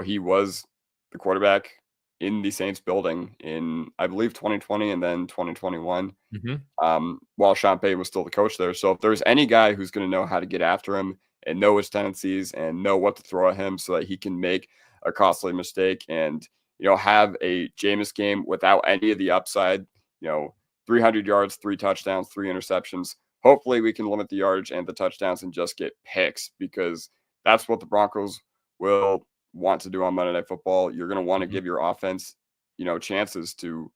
he was the quarterback in the Saints building in, I believe, 2020 and then 2021. Hmm. While Sean Payton was still the coach there. So if there's any guy who's going to know how to get after him and know his tendencies and know what to throw at him so that he can make a costly mistake and have a Jameis game without any of the upside, you know 300 yards, 3 touchdowns, 3 interceptions. Hopefully we can limit the yardage and the touchdowns and just get picks, because that's what the Broncos will want to do on Monday Night Football. You're going to want to Hmm. give your offense, chances to.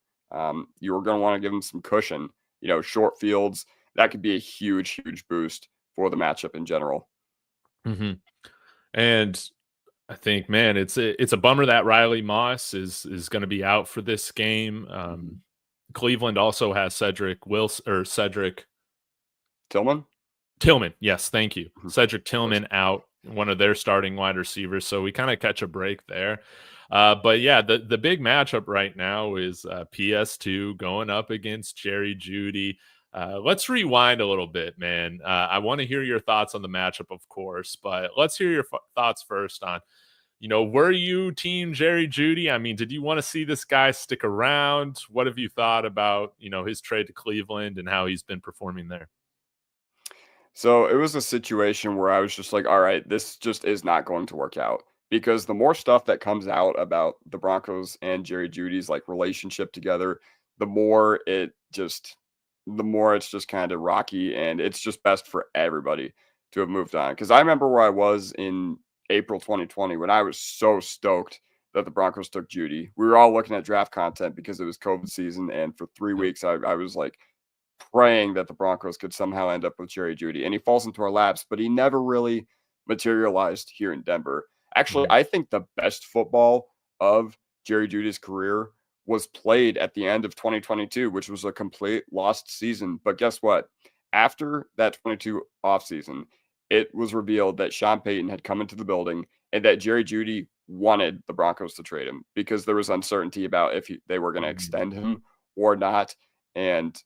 You're going to want to give them some cushion. Short fields, that could be a huge, huge boost for the matchup in general. Hmm. And I think, man, it's a bummer that Riley Moss is going to be out for this game. Mhm. Cleveland also has Cedric Tillman? Tillman. Yes, thank you. Mhm. Cedric Of course. Tillman out, one of their starting wide receivers. So we kind of catch a break there. But yeah, the big matchup right now is PS2 going up against Jerry Judy. Let's rewind a little bit, man. I want to hear your thoughts on the matchup, of course, but let's hear your thoughts first on, were you team Jerry Judy? I mean, did you want to see this guy stick around? What have you thought about, his trade to Cleveland and how he's been performing there? So it was a situation where I was just like, all right, this just is not going to work out because the more stuff that comes out about the Broncos and Jerry Judy's like relationship together, the more it just, the more it's just kind of rocky, and it's just best for everybody to have moved on. Because I remember where I was in April 2020 when I was so stoked that the Broncos took Judy. We were all looking at draft content because it was COVID season, and for 3 weeks I was like praying that the Broncos could somehow end up with Jerry Judy, and he falls into our laps, but he never really materialized here in Denver. Actually, Mhm. I think the best football of Jerry Judy's career was played at the end of 2022, which was a complete lost season. But guess what? After that 22 offseason, it was revealed that Sean Payton had come into the building and that Jerry Judy wanted the Broncos to trade him because there was uncertainty about if they were going to Mhm. extend him or not. And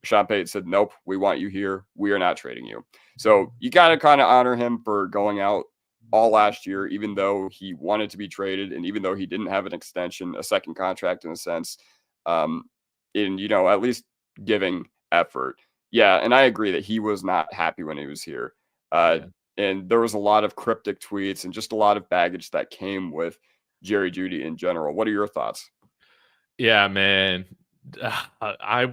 Sean Payton said, "Nope, we want you here. We are not trading you." So you got to kind of honor him for going out all last year, even though he wanted to be traded and even though he didn't have an extension, a second contract in a sense, um, in at least giving effort. Yeah, and I agree that he was not happy when he was here, uh, Yeah. and there was a lot of cryptic tweets and just a lot of baggage that came with Jerry Judy in general. What are your thoughts? Yeah, man. I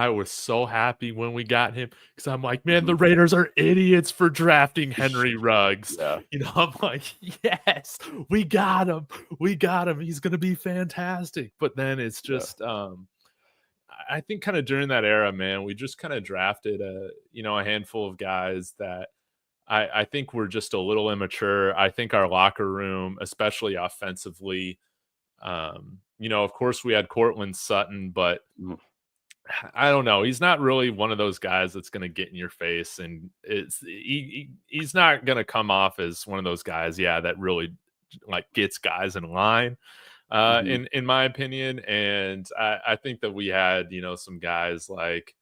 was so happy when we got him because I'm like, man, Mhm. the Raiders are idiots for drafting Henry Ruggs. Yeah, I'm like, yes, we got him. We got him. He's gonna be fantastic. But then it's yeah. just I think kind of during that era, man, we just kind of drafted a handful of guys that I think were just a little immature. I think our locker room, especially offensively, of course, we had Cortland Sutton, but Mhm. I don't know. He's not really one of those guys that's going to get in your face, and he's not going to come off as one of those guys, yeah, that really like gets guys in line. Mhm. In my opinion, and I think that we had some guys like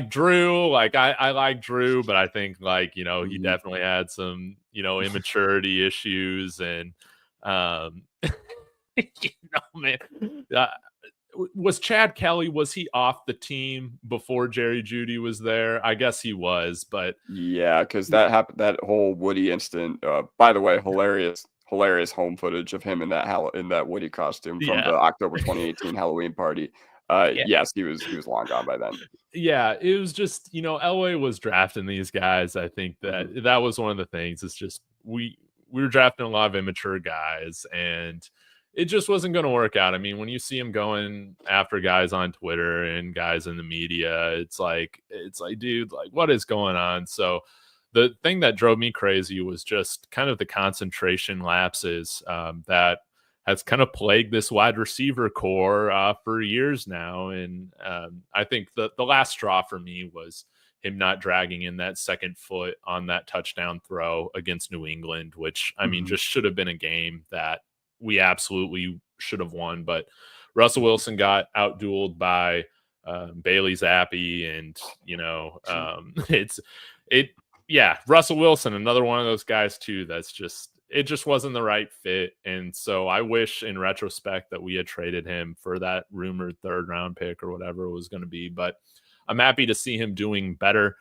Drew, like I like Drew, but I think like he Mhm. definitely had some immaturity issues and um man. Uh, was Chad Kelly, was he off the team before Jerry Judy was there? I guess he was, but Yeah, because that happened. That whole Woody incident. By the way, hilarious home footage of him in that Woody costume from yeah. the October 2018 Halloween party. Yeah. Yes, he was long gone by then. Yeah, it was just, LA was drafting these guys. I think that Mhm. that was one of the things. It's just we were drafting a lot of immature guys and it just wasn't going to work out. I mean, when you see him going after guys on Twitter and guys in the media, it's like dude, like what is going on? So the thing that drove me crazy was just kind of the concentration lapses that has kind of plagued this wide receiver core for years now. And I think the last straw for me was him not dragging in that second foot on that touchdown throw against New England, which I mean Mhm. just should have been a game that we absolutely should have won. But Russell Wilson got outdueled by Bailey Zappi, and it's it yeah, Russell Wilson, another one of those guys too. That's just it just wasn't the right fit, and so I wish, in retrospect, that we had traded him for that rumored third round pick or whatever it was going to be. But I'm happy to see him doing better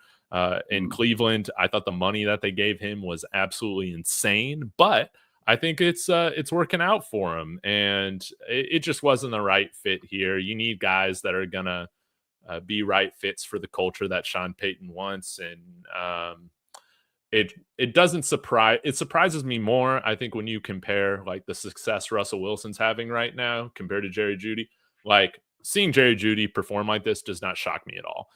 in Mhm. Cleveland. I thought the money that they gave him was absolutely insane, but I think it's working out for him, and it just wasn't the right fit here. You need guys that are gonna be right fits for the culture that Sean Payton wants, and it doesn't surprise it surprises me more, I think, when you compare like the success Russell Wilson's having right now compared to Jerry Judy. Like seeing Jerry Judy perform like this does not shock me at all.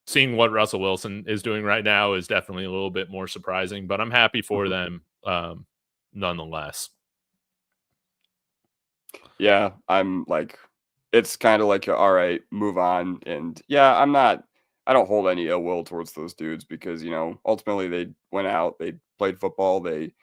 Seeing what Russell Wilson is doing right now is definitely a little bit more surprising, but I'm happy for Mhm. them. nonetheless. Yeah, I'm like, it's kind of like, all right, move on. And yeah, I don't hold any ill will towards those dudes because, ultimately they went out, they played football, they,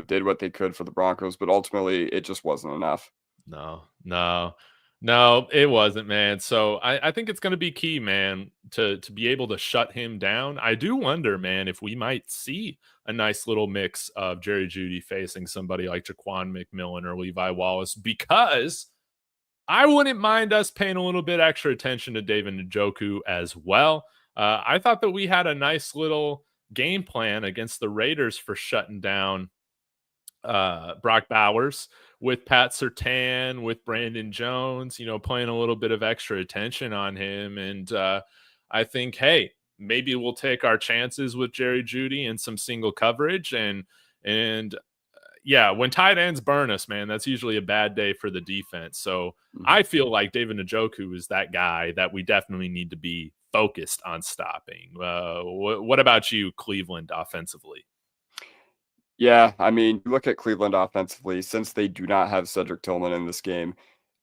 did what they could for the Broncos, but ultimately it just wasn't enough. No, no, no, it wasn't, man. So I think it's going to be key, man, to be able to shut him down. I do wonder, man, if we might see a nice little mix of Jerry Jeudy facing somebody like Jaquan McMillan or Levi Wallace, because I wouldn't mind us paying a little bit extra attention to David Njoku as well. I thought that we had a nice little game plan against the Raiders for shutting down Brock Bowers with Pat Surtain, with Brandon Jones, playing a little bit of extra attention on him. And I think, hey, maybe we'll take our chances with Jerry Jeudy and some single coverage. And yeah, when tight ends burn us, man, that's usually a bad day for the defense. So I feel like David Njoku is that guy that we definitely need to be focused on stopping. What about you, Cleveland, offensively? Yeah, I mean, you look at Cleveland offensively, since they do not have Cedric Tillman in this game,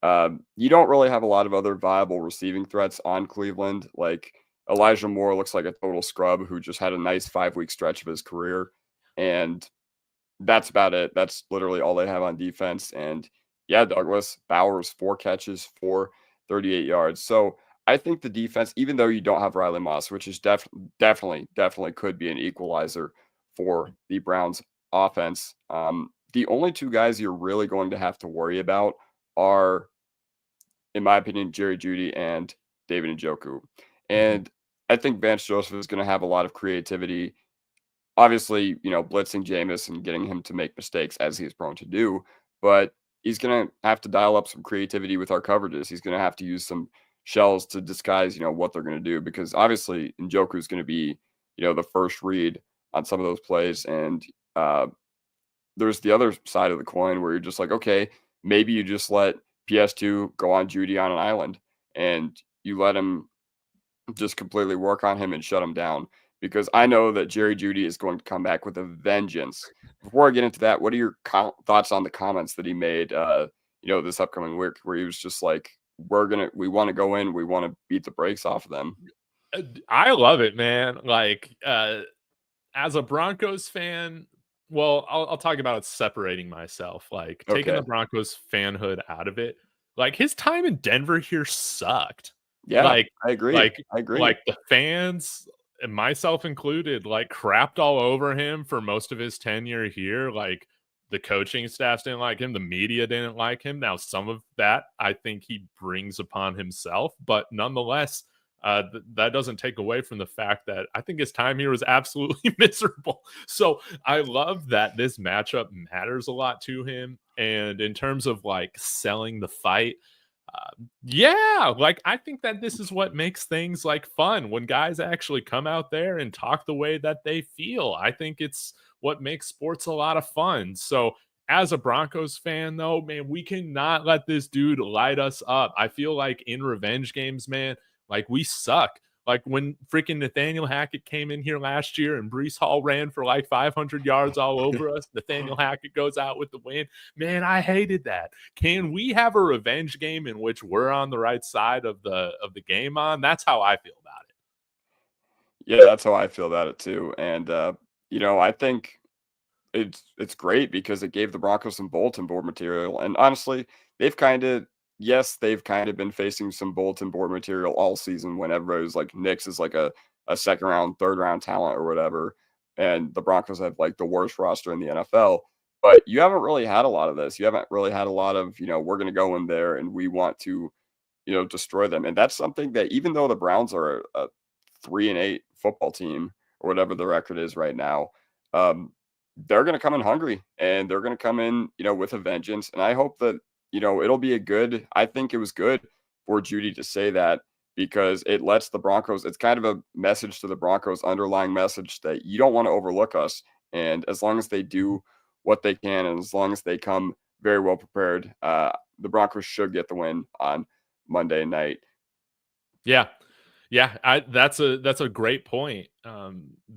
you don't really have a lot of other viable receiving threats on Cleveland. Like Elijah Moore looks like a total scrub who just had a nice 5-week stretch of his career. And that's about it. That's literally all they have on defense. And yeah, Douglas Bowers, 4 catches for 38 yards. So I think the defense, even though you don't have Riley Moss, which is definitely could be an equalizer for the Browns offense. The only two guys you're really going to have to worry about are, in my opinion, Jerry Jeudy and David Njoku. Mhm. And I think Vance Joseph is going to have a lot of creativity. Obviously, blitzing Jameis and getting him to make mistakes as he is prone to do, but he's going to have to dial up some creativity with our coverages. He's going to have to use some shells to disguise, what they're going to do, because obviously Njoku is going to be, the first read on some of those plays. And uh, there's the other side of the coin where you're just like, okay, maybe you just let PS2 go on Judy on an island and you let him just completely work on him and shut him down, because I know that Jerry Jeudy is going to come back with a vengeance. Before I get into that, what are your thoughts on the comments that he made, this upcoming week, where he was just like, we want to go in, we want to beat the brakes off of them. I love it, man. Like, as a Broncos fan, well, I'll talk about separating myself, like taking Okay. the Broncos fanhood out of it. Like his time in Denver here sucked. Yeah, Like, I agree. like, I agree. like the fans, and myself included, like crapped all over him for most of his tenure here. Like the coaching staffs didn't like him, the media didn't like him. Now, some of that I think he brings upon himself, but nonetheless, that doesn't take away from the fact that I think his time here was absolutely miserable. So I love that this matchup matters a lot to him. And in terms of like selling the fight, yeah, like I think that this is what makes things like fun when guys actually come out there and talk the way that they feel. I think it's what makes sports a lot of fun. So as a Broncos fan, though, man, we cannot let this dude light us up. I feel like in revenge games, man, like we suck. Like when freaking Nathaniel Hackett came in here last year and Brees Hall ran for like 500 yards all over us. Nathaniel Hackett goes out with the win. Man, I hated that. Can we have a revenge game in which we're on the right side of the game on? That's how I feel about it. Yeah, that's how I feel about it too. And I think it's great because it gave the Broncos some bulletin board material. And honestly, they've kind of been facing some bulletin board material all season when everybody was like Knicks is like a second round, third round talent or whatever. And the Broncos have like the worst roster in the NFL. But you haven't really had a lot of this. You haven't really had a lot of, we're gonna go in there and we want to, destroy them. And that's something that, even though the Browns are a 3-8 football team or whatever the record is right now, um, they're going to come in hungry and they're going to come in, with a vengeance. And I hope that, it'll be I think it was good for Jeudy to say that, because it lets the Broncos, it's kind of a message to the Broncos, underlying message that you don't want to overlook us. And as long as they do what they can, and as long as they come very well prepared, the Broncos should get the win on Monday night. Yeah. Yeah, that's a great point.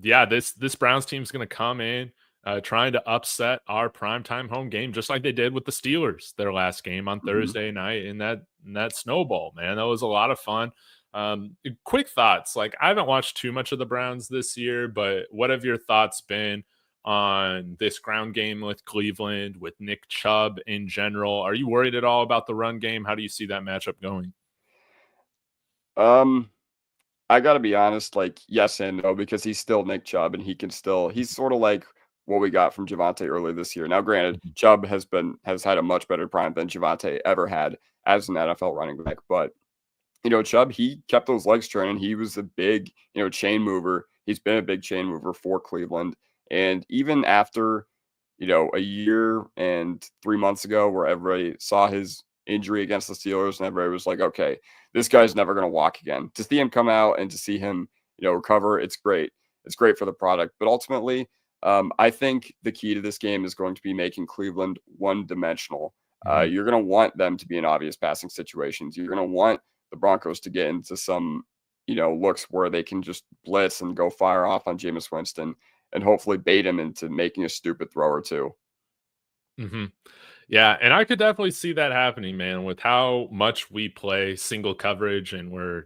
Yeah, this Browns team's going to come in. trying to upset our primetime home game, just like they did with the Steelers their last game on Mhm. Thursday night in that snowball. Man, that was a lot of fun. Quick thoughts. Like, I haven't watched too much of the Browns this year, but what have your thoughts been on this ground game with Cleveland, with Nick Chubb in general? Are you worried at all about the run game? How do you see that matchup going? Um, I gotta be honest, like, yes and no, because he's still Nick Chubb and he's sort of like what we got from Javante earlier this year. Now, granted, Mhm. Chubb has had a much better prime than Javante ever had as an NFL running back. But Chubb, he kept those legs turning. He was a big, chain mover. He's been a big chain mover for Cleveland. And even after, a year and 3 months ago, where everybody saw his injury against the Steelers and everybody was like, okay, this guy's never going to walk again. To see him come out and to see him, recover, it's great. It's great for the product. But ultimately, I think the key to this game is going to be making Cleveland one dimensional. Mhm. You're going to want them to be in obvious passing situations. You're going to want the Broncos to get into some, looks where they can just blitz and go fire off on Jameis Winston and hopefully bait him into making a stupid throw or two. Mhm. Yeah, and I could definitely see that happening, man, with how much we play single coverage and we're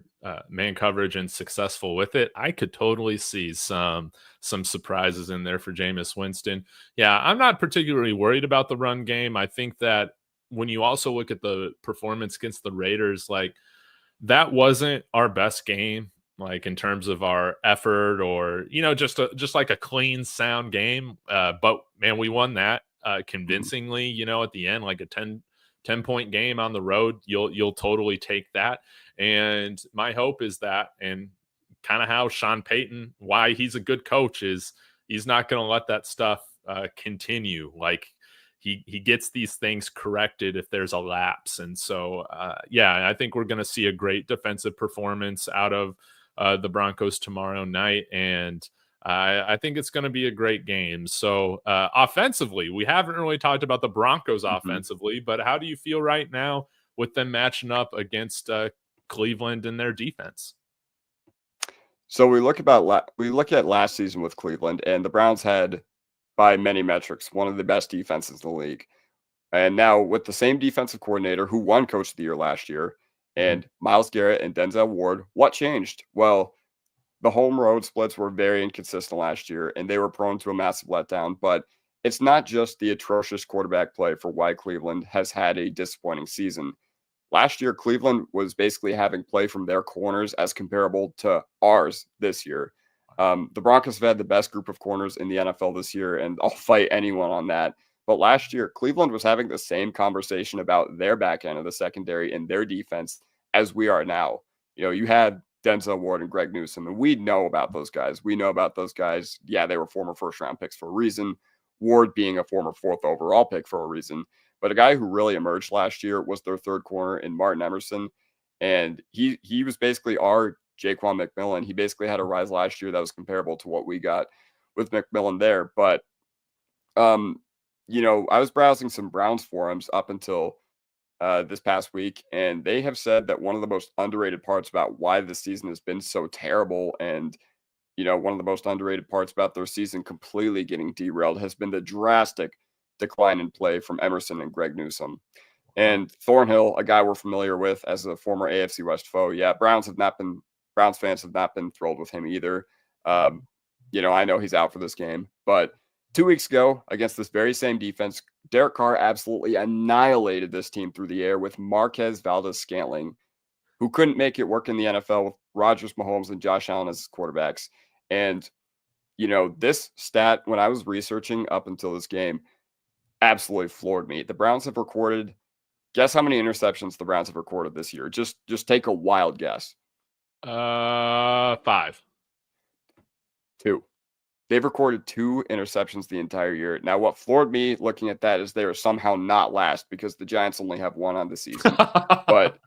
man coverage and successful with it. I could totally see some surprises in there for Jameis Winston. Yeah, I'm not particularly worried about the run game. I think that when you also look at the performance against the Raiders, like, that wasn't our best game, like, in terms of our effort or, just like a clean sound game. But man, we won that Mhm. convincingly, at the end, like a 10 point game on the road. You'll totally take that. And my hope is that, and kind of how Sean Payton, why he's a good coach, is he's not going to let that stuff continue. Like, he gets these things corrected if there's a lapse. And so, yeah, I think we're going to see a great defensive performance out of the Broncos tomorrow night. And I think it's going to be a great game. So, offensively, we haven't really talked about the Broncos Mhm. offensively, but how do you feel right now with them matching up against Cleveland and their defense? So we look at last season with Cleveland, and the Browns had, by many metrics, one of the best defenses in the league. And now with the same defensive coordinator who won Coach of the Year last year, Mhm. and Miles Garrett and Denzel Ward, what changed? Well, the home road splits were very inconsistent last year, and they were prone to a massive letdown. But it's not just the atrocious quarterback play for why Cleveland has had a disappointing season. Last year, Cleveland was basically having play from their corners as comparable to ours this year. The Broncos have had the best group of corners in the NFL this year, and I'll fight anyone on that. But last year, Cleveland was having the same conversation about their back end of the secondary and their defense as we are now. You had Denzel Ward and Greg Newsom, and we know about those guys. We know about those guys. Yeah, they were former first round picks for a reason. Ward being a former fourth overall pick for a reason. But a guy who really emerged last year was their third corner in Martin Emerson. And he was basically our Jaquan McMillan. He basically had a rise last year that was comparable to what we got with McMillan there. But um, I was browsing some Browns forums up until this past week, and they have said that one of the most underrated parts about why the season has been so terrible, and one of the most underrated parts about their season completely getting derailed, has been the drastic decline in play from Emerson and Greg Newsom. Wow. And Thornhill, a guy we're familiar with as a former AFC West foe. Yeah, Browns fans have not been thrilled with him either. Um, I know he's out for this game, but 2 weeks ago against this very same defense, Derek Carr absolutely annihilated this team through the air with Marquez Valdez-Scantling, who couldn't make it work in the NFL with Rodgers, Mahomes, and Josh Allen as quarterbacks. And this stat, when I was researching up until this game, absolutely floored me. The Browns have recorded, guess how many interceptions the Browns have recorded this year? Just take a wild guess. 5. Two. They've recorded 2 interceptions the entire year. Now, what floored me looking at that is they are somehow not last because the Giants only have one on the season. But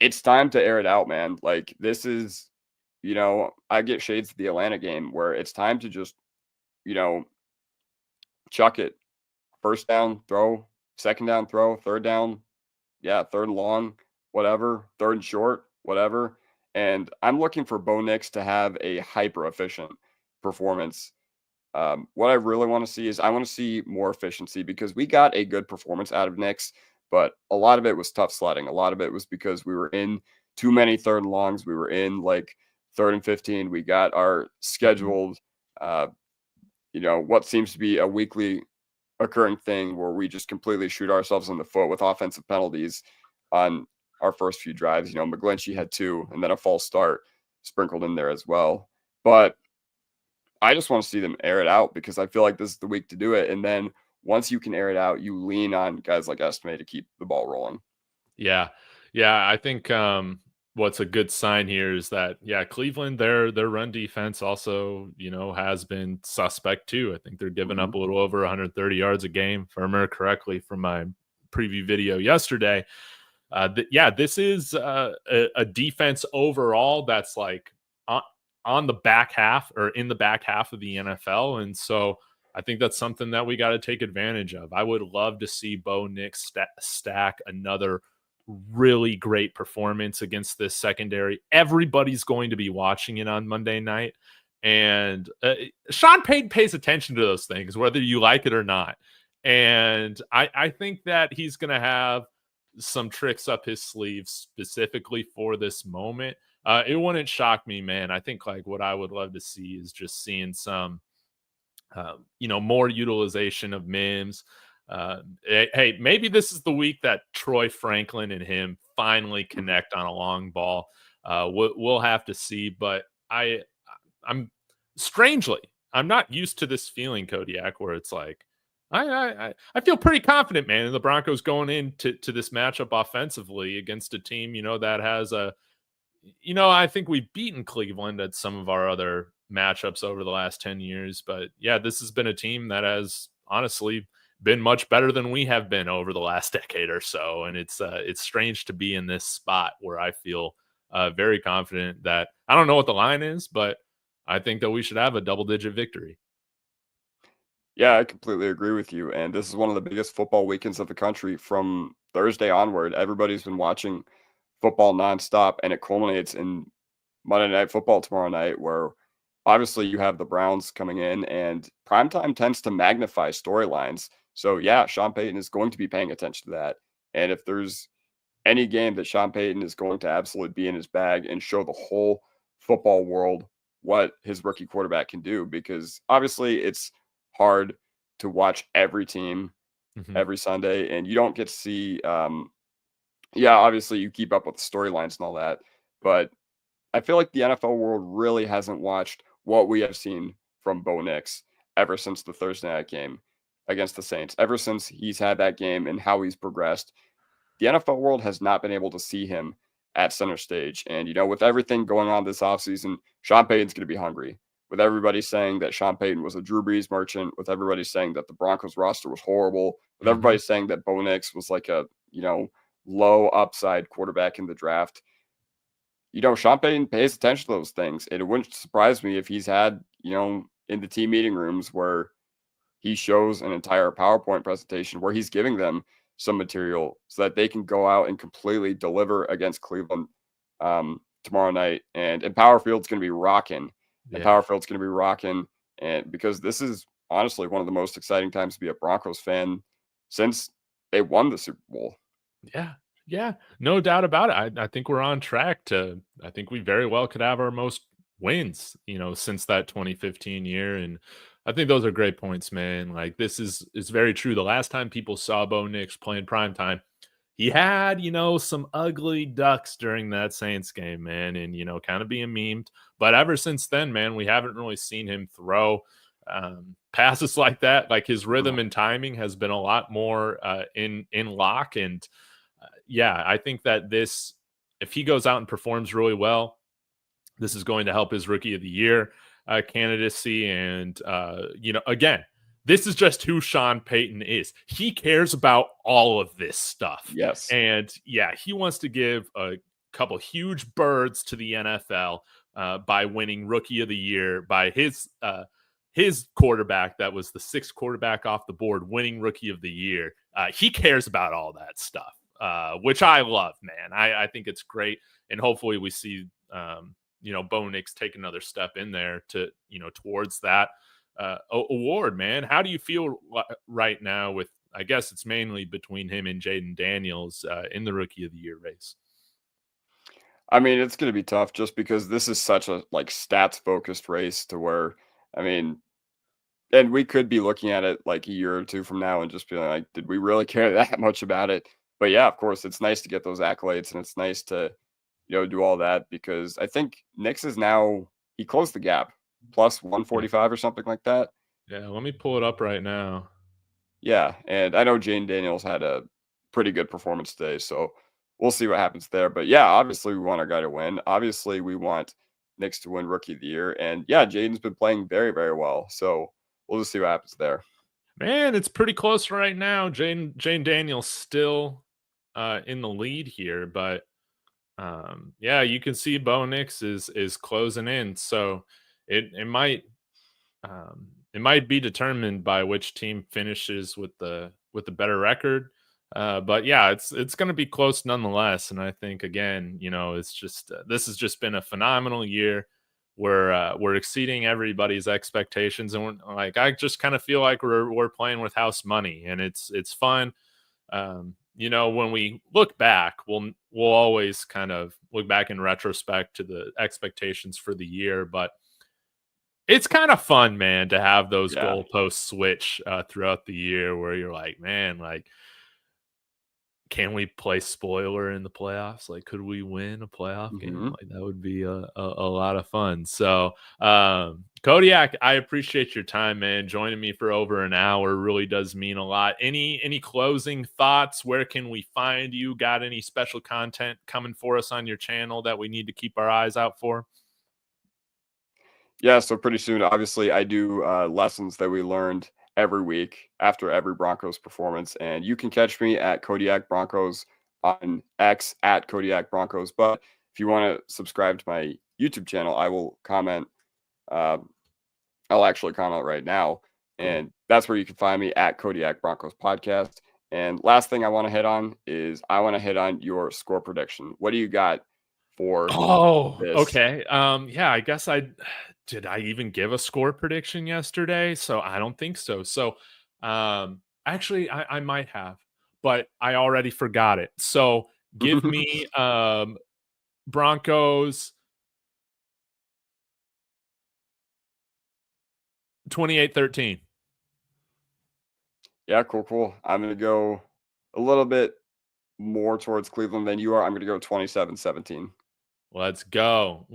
it's time to air it out, man. Like, this is, I get shades of the Atlanta game where it's time to just, you know, chuck it. First down, throw, second down, throw, third down, yeah, third and long, whatever, third and short, whatever. And I'm looking for Bo Nix to have a hyper efficient performance What I really want to see is I want to see more efficiency because we got a good performance out of Nix, but a lot of it was tough sledding. A lot of it was because we were in too many third and longs. We were in like 3rd and 15. We got our Mhm. scheduled, uh, what seems to be a weekly occurring thing where we just completely shoot ourselves in the foot with offensive penalties on our first few drives. McGlinchey had 2 and then a false start sprinkled in there as well. But I just want to see them air it out because I feel like this is the week to do it. And then once you can air it out, you lean on guys like Estimate to keep the ball rolling. Yeah. Yeah, I think what's a good sign here is that Cleveland, their run defense also, has been suspect too. I think they're giving Mhm. up a little over 130 yards a game, if I remember correctly from my preview video yesterday. This is a defense overall that's like on, on the back half or in the back half of the NFL. And so I think that's something that we got to take advantage of. I would love to see Bo Nix stack another really great performance against this secondary. Everybody's going to be watching it on Monday night. And Sean Payton pays attention to those things, whether you like it or not. And I think that he's going to have some tricks up his sleeve specifically for this moment. It wouldn't shock me, man. I think like what I would love to see is just seeing some, more utilization of Mims. Hey, maybe this is the week that Troy Franklin and him finally Mhm. connect on a long ball. We'll have to see, but I'm strangely, I'm not used to this feeling, Kodiak, where it's like I feel pretty confident, man, in the Broncos going into this matchup offensively against a team, that has I think we've beaten Cleveland at some of our other matchups over the last 10 years, but yeah, this has been a team that has honestly been much better than we have been over the last decade or so, and it's strange to be in this spot where I feel very confident that I don't know what the line is, but I think that we should have a double-digit victory. Yeah, I completely agree with you. And this is one of the biggest football weekends of the country from Thursday onward. Everybody's been watching football nonstop, and it culminates in Monday Night Football tomorrow night, where obviously you have the Browns coming in, and primetime tends to magnify storylines. So, yeah, Sean Payton is going to be paying attention to that. And if there's any game that Sean Payton is going to absolutely be in his bag and show the whole football world what his rookie quarterback can do, because obviously it's hard to watch every team Mhm. every Sunday, and you don't get to see. Yeah, obviously you keep up with the storylines and all that, but I feel like the NFL world really hasn't watched what we have seen from Bo Nix ever since the Thursday night game against the Saints. Ever since he's had that game and how he's progressed, the NFL world has not been able to see him at center stage. And, with everything going on this offseason, Sean Payton's going to be hungry. With everybody saying that Sean Payton was a Drew Brees merchant, with everybody saying that the Broncos roster was horrible, with everybody Mhm. saying that Bo Nix was like a, low upside quarterback in the draft, Sean Payton pays attention to those things. And it wouldn't surprise me if he's had, in the team meeting rooms where he shows an entire PowerPoint presentation where he's giving them some material so that they can go out and completely deliver against Cleveland tomorrow night. And Power Field's going to be rocking. And Yeah. Power Field's going to be rocking. And because this is honestly one of the most exciting times to be a Broncos fan since they won the Super Bowl. Yeah. Yeah. No doubt about it. I think we're on track I think we very well could have our most wins, since that 2015 year. And I think those are great points, man. Like this is very true. The last time people saw Bo Nix playing prime time, he had, some ugly ducks during that Saints game, man, and kind of being memed. But ever since then, man, we haven't really seen him throw passes like that. Like his rhythm and timing has been a lot more in lock. And I think that if he goes out and performs really well, this is going to help his rookie of the year candidacy. And, again, this is just who Sean Payton is. He cares about all of this stuff. Yes. And he wants to give a couple huge birds to the NFL by winning rookie of the year by his quarterback that was the sixth quarterback off the board winning rookie of the year. He cares about all that stuff, which I love, man. I think it's great. And hopefully we see, Bo Nix take another step in there to, towards that. award, man. How do you feel right now with, I guess it's mainly between him and Jaden Daniels in the Rookie of the Year race? I mean, it's going to be tough just because this is such a like stats focused race to where, I mean, and we could be looking at it like a year or two from now and just be like, did we really care that much about it? But yeah, of course, it's nice to get those accolades and it's nice to, do all that because I think Nix is now, he closed the gap plus 145 or something like that. Yeah, let me pull it up right now. Yeah. And I know Jane Daniels had a pretty good performance today. So we'll see what happens there. But yeah, obviously we want our guy to win. Obviously we want Nix to win Rookie of the Year. And yeah, Jaden's been playing very, very well. So we'll just see what happens there. Man, it's pretty close right now. Jane Daniels still in the lead here, but yeah, you can see Bo Nix is closing in. So it might be determined by which team finishes with the better record. But yeah, it's going to be close nonetheless. And I think again, it's just this has just been a phenomenal year. We're exceeding everybody's expectations, and I just kind of feel like we're playing with house money, and it's fun. When we look back, we'll always kind of look back in retrospect to the expectations for the year, but it's kind of fun, man, to have those goalposts switch throughout the year where you're like, man, like, can we play spoiler in the playoffs? Like, could we win a playoff game? Like, that would be a lot of fun. So, Kodiak, I appreciate your time, man. Joining me for over an hour really does mean a lot. Any closing thoughts? Where can we find you? Got any special content coming for us on your channel that we need to keep our eyes out for? Yeah, so pretty soon, obviously, I do lessons that we learned every week after every Broncos performance. And you can catch me at Kodiak Broncos on X at Kodiak Broncos. But if you want to subscribe to my YouTube channel, I will comment. I'll actually comment right now. Cool. And that's where you can find me at Kodiak Broncos Podcast. And last thing I want to hit on is I want to hit on your score prediction. What do you got for this? Okay. Yeah, I guess did I even give a score prediction yesterday? So I don't think so. So actually I might have, but I already forgot it. So give me Broncos 28-13. Yeah, cool. I'm going to go a little bit more towards Cleveland than you are. I'm going to go 27-17. Let's go.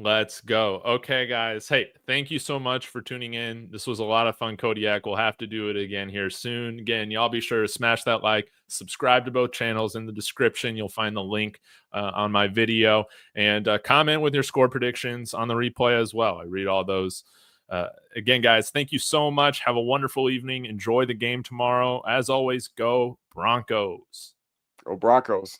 Okay, guys. Hey, thank you so much for tuning in. This was a lot of fun, Kodiak. We'll have to do it again here soon. Again, y'all be sure to smash that like, subscribe to both channels in the description. You'll find the link on my video, and comment with your score predictions on the replay as well. I read all those. Again, guys, thank you so much. Have a wonderful evening. Enjoy the game tomorrow. As always, go Broncos. Go Broncos.